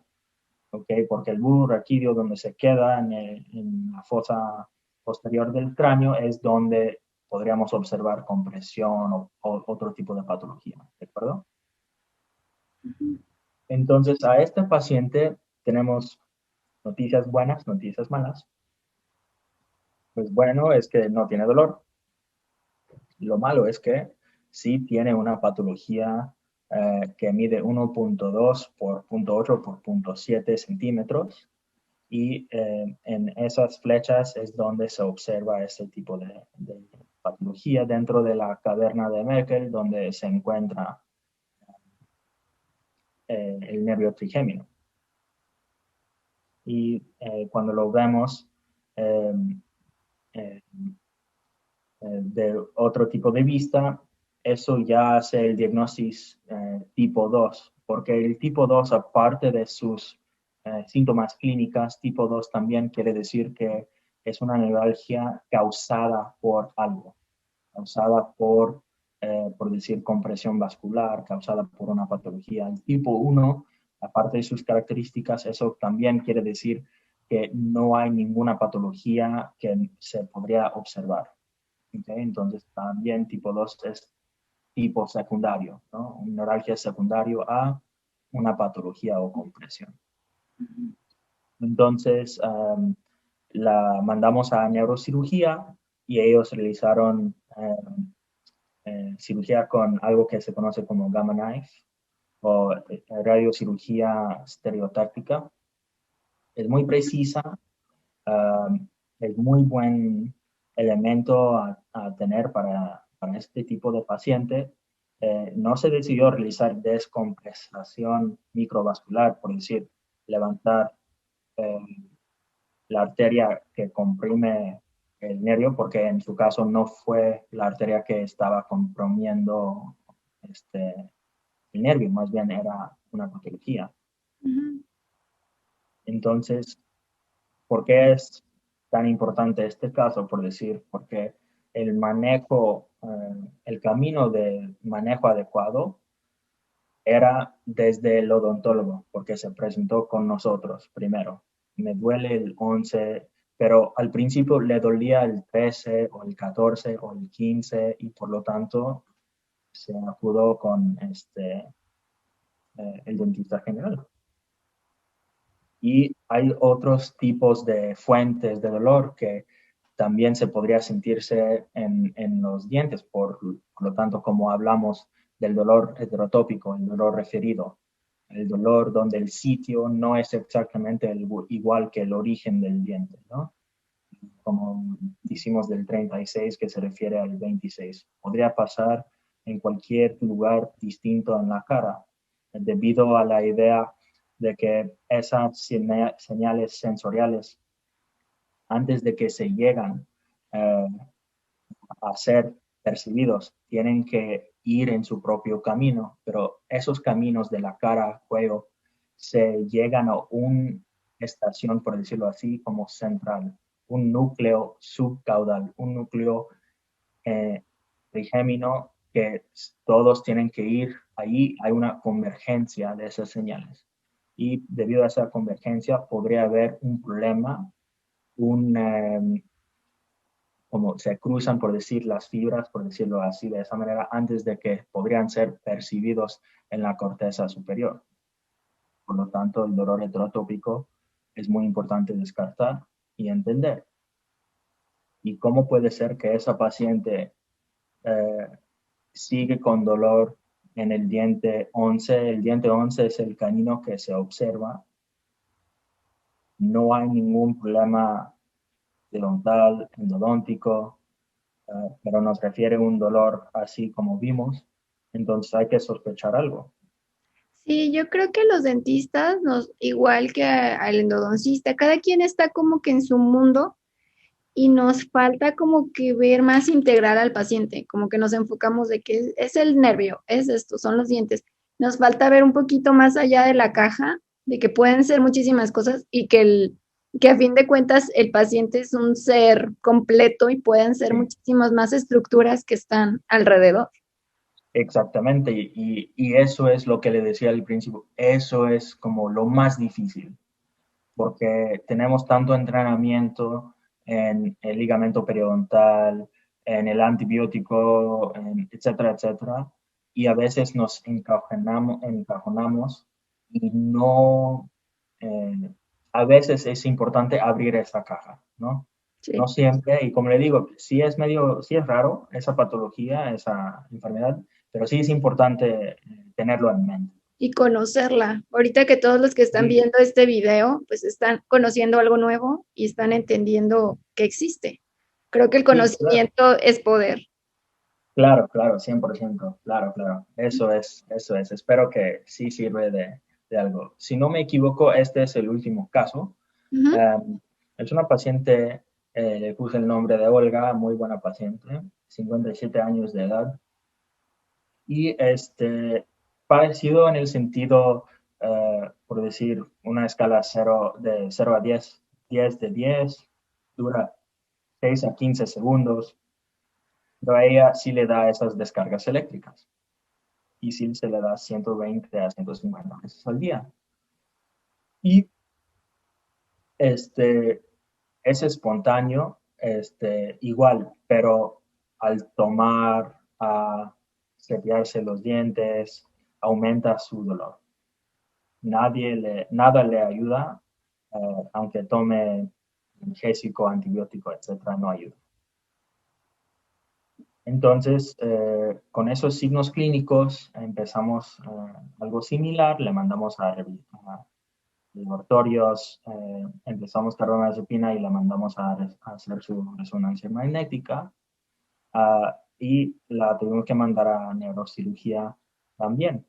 ¿okay? Porque el bulbo raquídeo donde se queda en la fosa posterior del cráneo es donde podríamos observar compresión o otro tipo de patología, ¿de acuerdo? Entonces, a este paciente tenemos noticias buenas, noticias malas. Pues bueno es que no tiene dolor. Lo malo es que sí tiene una patología que mide 1.2 por 0.8 por 0.7 centímetros. Y en esas flechas es donde se observa ese tipo de patología dentro de la caverna de Merkel, donde se encuentra el nervio trigémino. Y cuando lo vemos de otro tipo de vista, eso ya hace el diagnóstico tipo 2, porque el tipo 2, aparte de sus síntomas clínicas, tipo 2 también quiere decir que es una neuralgia causada por algo. causada por decir, compresión vascular, causada por una patología. El tipo 1, aparte de sus características, eso también quiere decir que no hay ninguna patología que se podría observar. ¿Okay? Entonces, también tipo 2 es tipo secundario, ¿no? Un neuralgia secundario a una patología o compresión. Entonces, la mandamos a neurocirugía y ellos realizaron cirugía con algo que se conoce como Gamma Knife o radiocirugía estereotáctica. Es muy precisa, es muy buen elemento a tener para este tipo de paciente. No se decidió realizar descompensación microvascular, por decir, levantar la arteria que comprime el nervio, porque en su caso no fue la arteria que estaba comprimiendo el nervio, más bien era una patología. Entonces, ¿por qué es tan importante este caso? Por decir, porque el manejo, el camino de manejo adecuado era desde el odontólogo, porque se presentó con nosotros primero. Me duele el 11, pero al principio le dolía el 13 o el 14 o el 15 y por lo tanto se acudió con el dentista general. Y hay otros tipos de fuentes de dolor que también se podría sentirse en los dientes, por lo tanto, como hablamos del dolor heterotópico, el dolor referido, el dolor donde el sitio no es exactamente igual que el origen del diente, ¿no? Como decimos del 36 que se refiere al 26. Podría pasar en cualquier lugar distinto en la cara, debido a la idea de que esas señales sensoriales, antes de que se llegan a ser percibidos, tienen que ir en su propio camino, pero esos caminos de la cara, cuello, se llegan a una estación, por decirlo así, como central, un núcleo subcaudal, un núcleo trigémino que todos tienen que ir ahí, hay una convergencia de esas señales. Y debido a esa convergencia podría haber un problema, como se cruzan, por decir, las fibras, por decirlo así, de esa manera, antes de que podrían ser percibidos en la corteza superior. Por lo tanto, el dolor heterotópico es muy importante descartar y entender. ¿Y cómo puede ser que esa paciente sigue con dolor en el diente 11? El diente 11 es el canino que se observa. No hay ningún problema dental, endodóntico, pero nos refiere a un dolor así como vimos, entonces hay que sospechar algo. Sí, yo creo que los dentistas, igual que al endodoncista, cada quien está como que en su mundo y nos falta como que ver más integral al paciente, como que nos enfocamos de que es el nervio, es esto, son los dientes. Nos falta ver un poquito más allá de la caja, de que pueden ser muchísimas cosas y que a fin de cuentas el paciente es un ser completo y pueden ser muchísimas más estructuras que están alrededor. Exactamente, y eso es lo que le decía al principio, eso es como lo más difícil, porque tenemos tanto entrenamiento en el ligamento periodontal, en el antibiótico, etcétera, etcétera, y a veces nos encajonamos y no, a veces es importante abrir esa caja, ¿no? Sí. No siempre, y como le digo, sí es raro esa patología, esa enfermedad, pero sí es importante tenerlo en mente. Y conocerla. Ahorita que todos los que están viendo este video, pues están conociendo algo nuevo y están entendiendo que existe. Creo que el conocimiento es poder. Claro, 100%, claro. Eso es. Espero que sí sirve de algo. Si no me equivoco, este es el último caso. Es una paciente, le puse el nombre de Olga, muy buena paciente, 57 años de edad. Y parecido en el sentido, por decir, una escala de 0 a 10 de 10, dura 6 a 15 segundos. Pero a ella sí le da esas descargas eléctricas. Y sí se le da 120 a 150 veces al día. Y es espontáneo, igual, pero al tomar, a cepillarse los dientes, aumenta su dolor. Nada le ayuda, aunque tome analgésico, antibiótico, etcétera, no ayuda. Entonces, con esos signos clínicos empezamos algo similar, le mandamos a laboratorios, empezamos carbamazepina y la mandamos a hacer su resonancia magnética, y la tuvimos que mandar a neurocirugía también.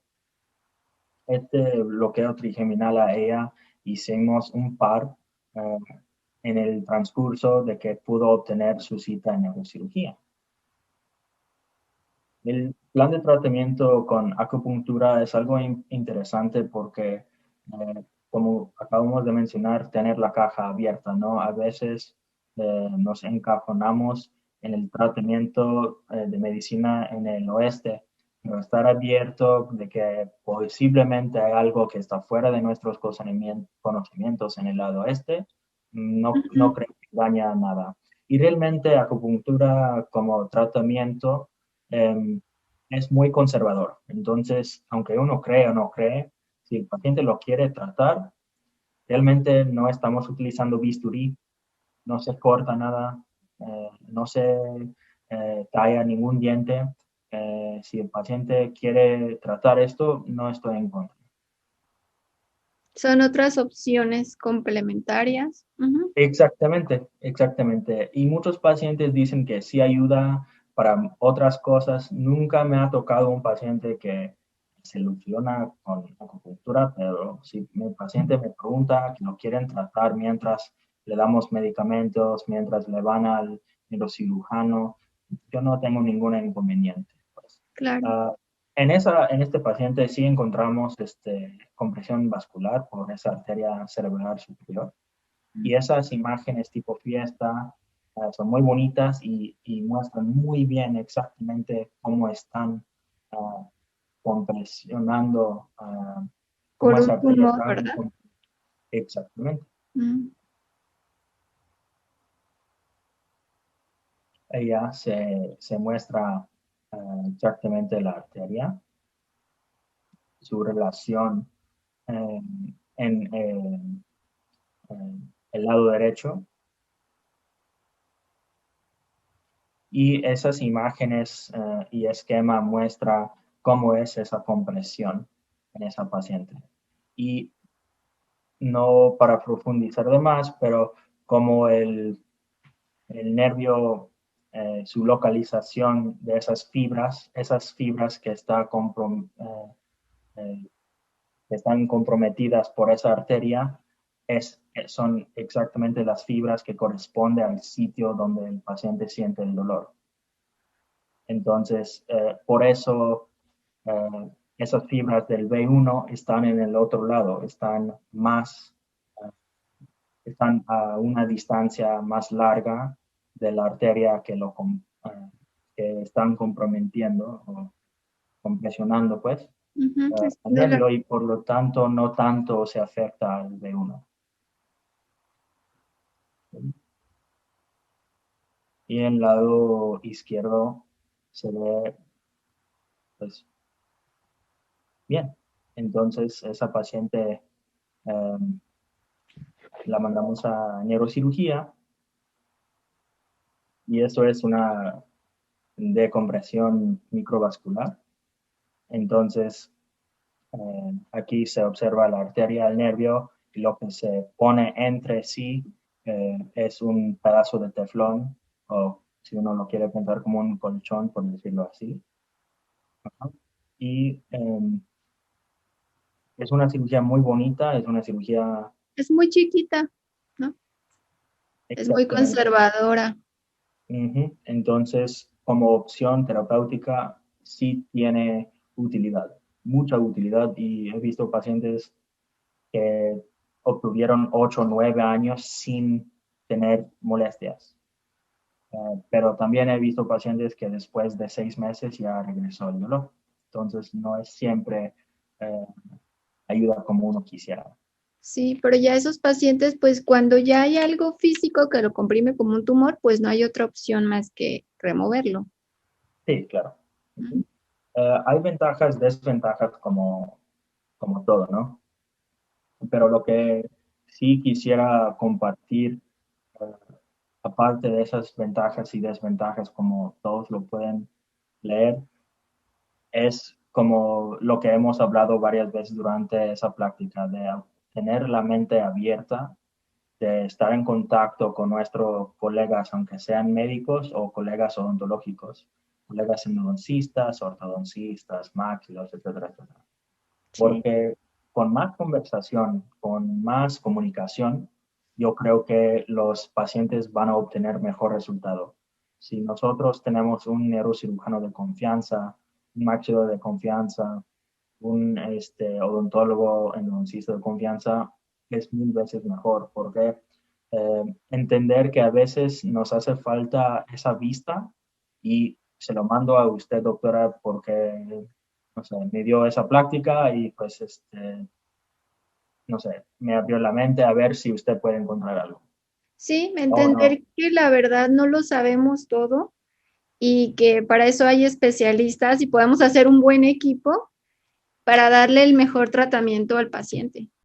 Bloqueo trigeminal a ella hicimos un par en el transcurso de que pudo obtener su cita en neurocirugía. El plan de tratamiento con acupuntura es algo interesante porque, como acabamos de mencionar, tener la caja abierta, ¿no? A veces nos encajonamos en el tratamiento de medicina en el oeste, pero estar abierto de que posiblemente hay algo que está fuera de nuestros conocimientos en el lado oeste, no creo que daña nada. Y realmente acupuntura como tratamiento es muy conservador. Entonces, aunque uno cree o no cree, si el paciente lo quiere tratar, realmente no estamos utilizando bisturí, no se corta nada, no se talla ningún diente. Si el paciente quiere tratar esto, no estoy en contra. Son otras opciones complementarias. Exactamente, exactamente. Y muchos pacientes dicen que sí ayuda para otras cosas. Nunca me ha tocado un paciente que se ilusiona con acupuntura, pero si mi paciente me pregunta que lo quieren tratar mientras le damos medicamentos, mientras le van al neurocirujano, yo no tengo ningún inconveniente, pues. Claro. En este paciente sí encontramos compresión vascular por esa arteria cerebral superior. Y esas imágenes tipo fiesta son muy bonitas y muestran muy bien exactamente cómo están compresionando, cómo Por esa un arteria tumor, está. ¿verdad? Exactamente. Mm. Ella se muestra exactamente la arteria, su relación eh, en el lado derecho. Y esas imágenes y esquema muestra cómo es esa compresión en esa paciente. Y no para profundizar de más, pero como el nervio, su localización de esas fibras que, que están comprometidas por esa arteria, son exactamente las fibras que corresponden al sitio donde el paciente siente el dolor. Entonces, por eso esas fibras del B1 están en el otro lado, están a una distancia más larga de la arteria que están comprometiendo o compresionando, pues, al nervio, y por lo tanto no tanto se afecta al B1. Y en el lado izquierdo se ve, pues, bien. Entonces, esa paciente la mandamos a neurocirugía y eso es una decompresión microvascular. Entonces, aquí se observa la arteria del nervio y lo que se pone entre sí es un pedazo de teflón, o si uno lo quiere pensar como un colchón, por decirlo así. Y es una cirugía muy bonita, es una cirugía... Es muy chiquita, ¿no? Es muy conservadora. Entonces, como opción terapéutica, sí tiene utilidad, mucha utilidad, y he visto pacientes que obtuvieron 8 o 9 años sin tener molestias. Pero también he visto pacientes que después de 6 meses ya regresó el dolor. Entonces, no es siempre eh, ayuda como uno quisiera. Sí, pero ya esos pacientes, pues cuando ya hay algo físico que lo comprime como un tumor, pues no hay otra opción más que removerlo. Sí, claro. Hay ventajas, desventajas como todo, ¿no? Pero lo que sí quisiera compartir, eh, aparte de esas ventajas y desventajas, como todos lo pueden leer, es como lo que hemos hablado varias veces durante esa práctica, de tener la mente abierta, de estar en contacto con nuestros colegas, aunque sean médicos o colegas odontológicos, colegas endodoncistas, ortodoncistas, máxilos, etcétera, etcétera. Sí. Porque con más conversación, con más comunicación, yo creo que los pacientes van a obtener mejor resultado. Si nosotros tenemos un neurocirujano de confianza, un maxilo de confianza, un odontólogo endodoncista de confianza, es 1000 veces mejor, porque entender que a veces nos hace falta esa vista y se lo mando a usted, doctora, porque no sé, me dio esa práctica y pues, no sé, me abrió la mente a ver si usted puede encontrar algo. Sí, Oh, no. entender que la verdad no lo sabemos todo y que para eso hay especialistas y podemos hacer un buen equipo para darle el mejor tratamiento al paciente.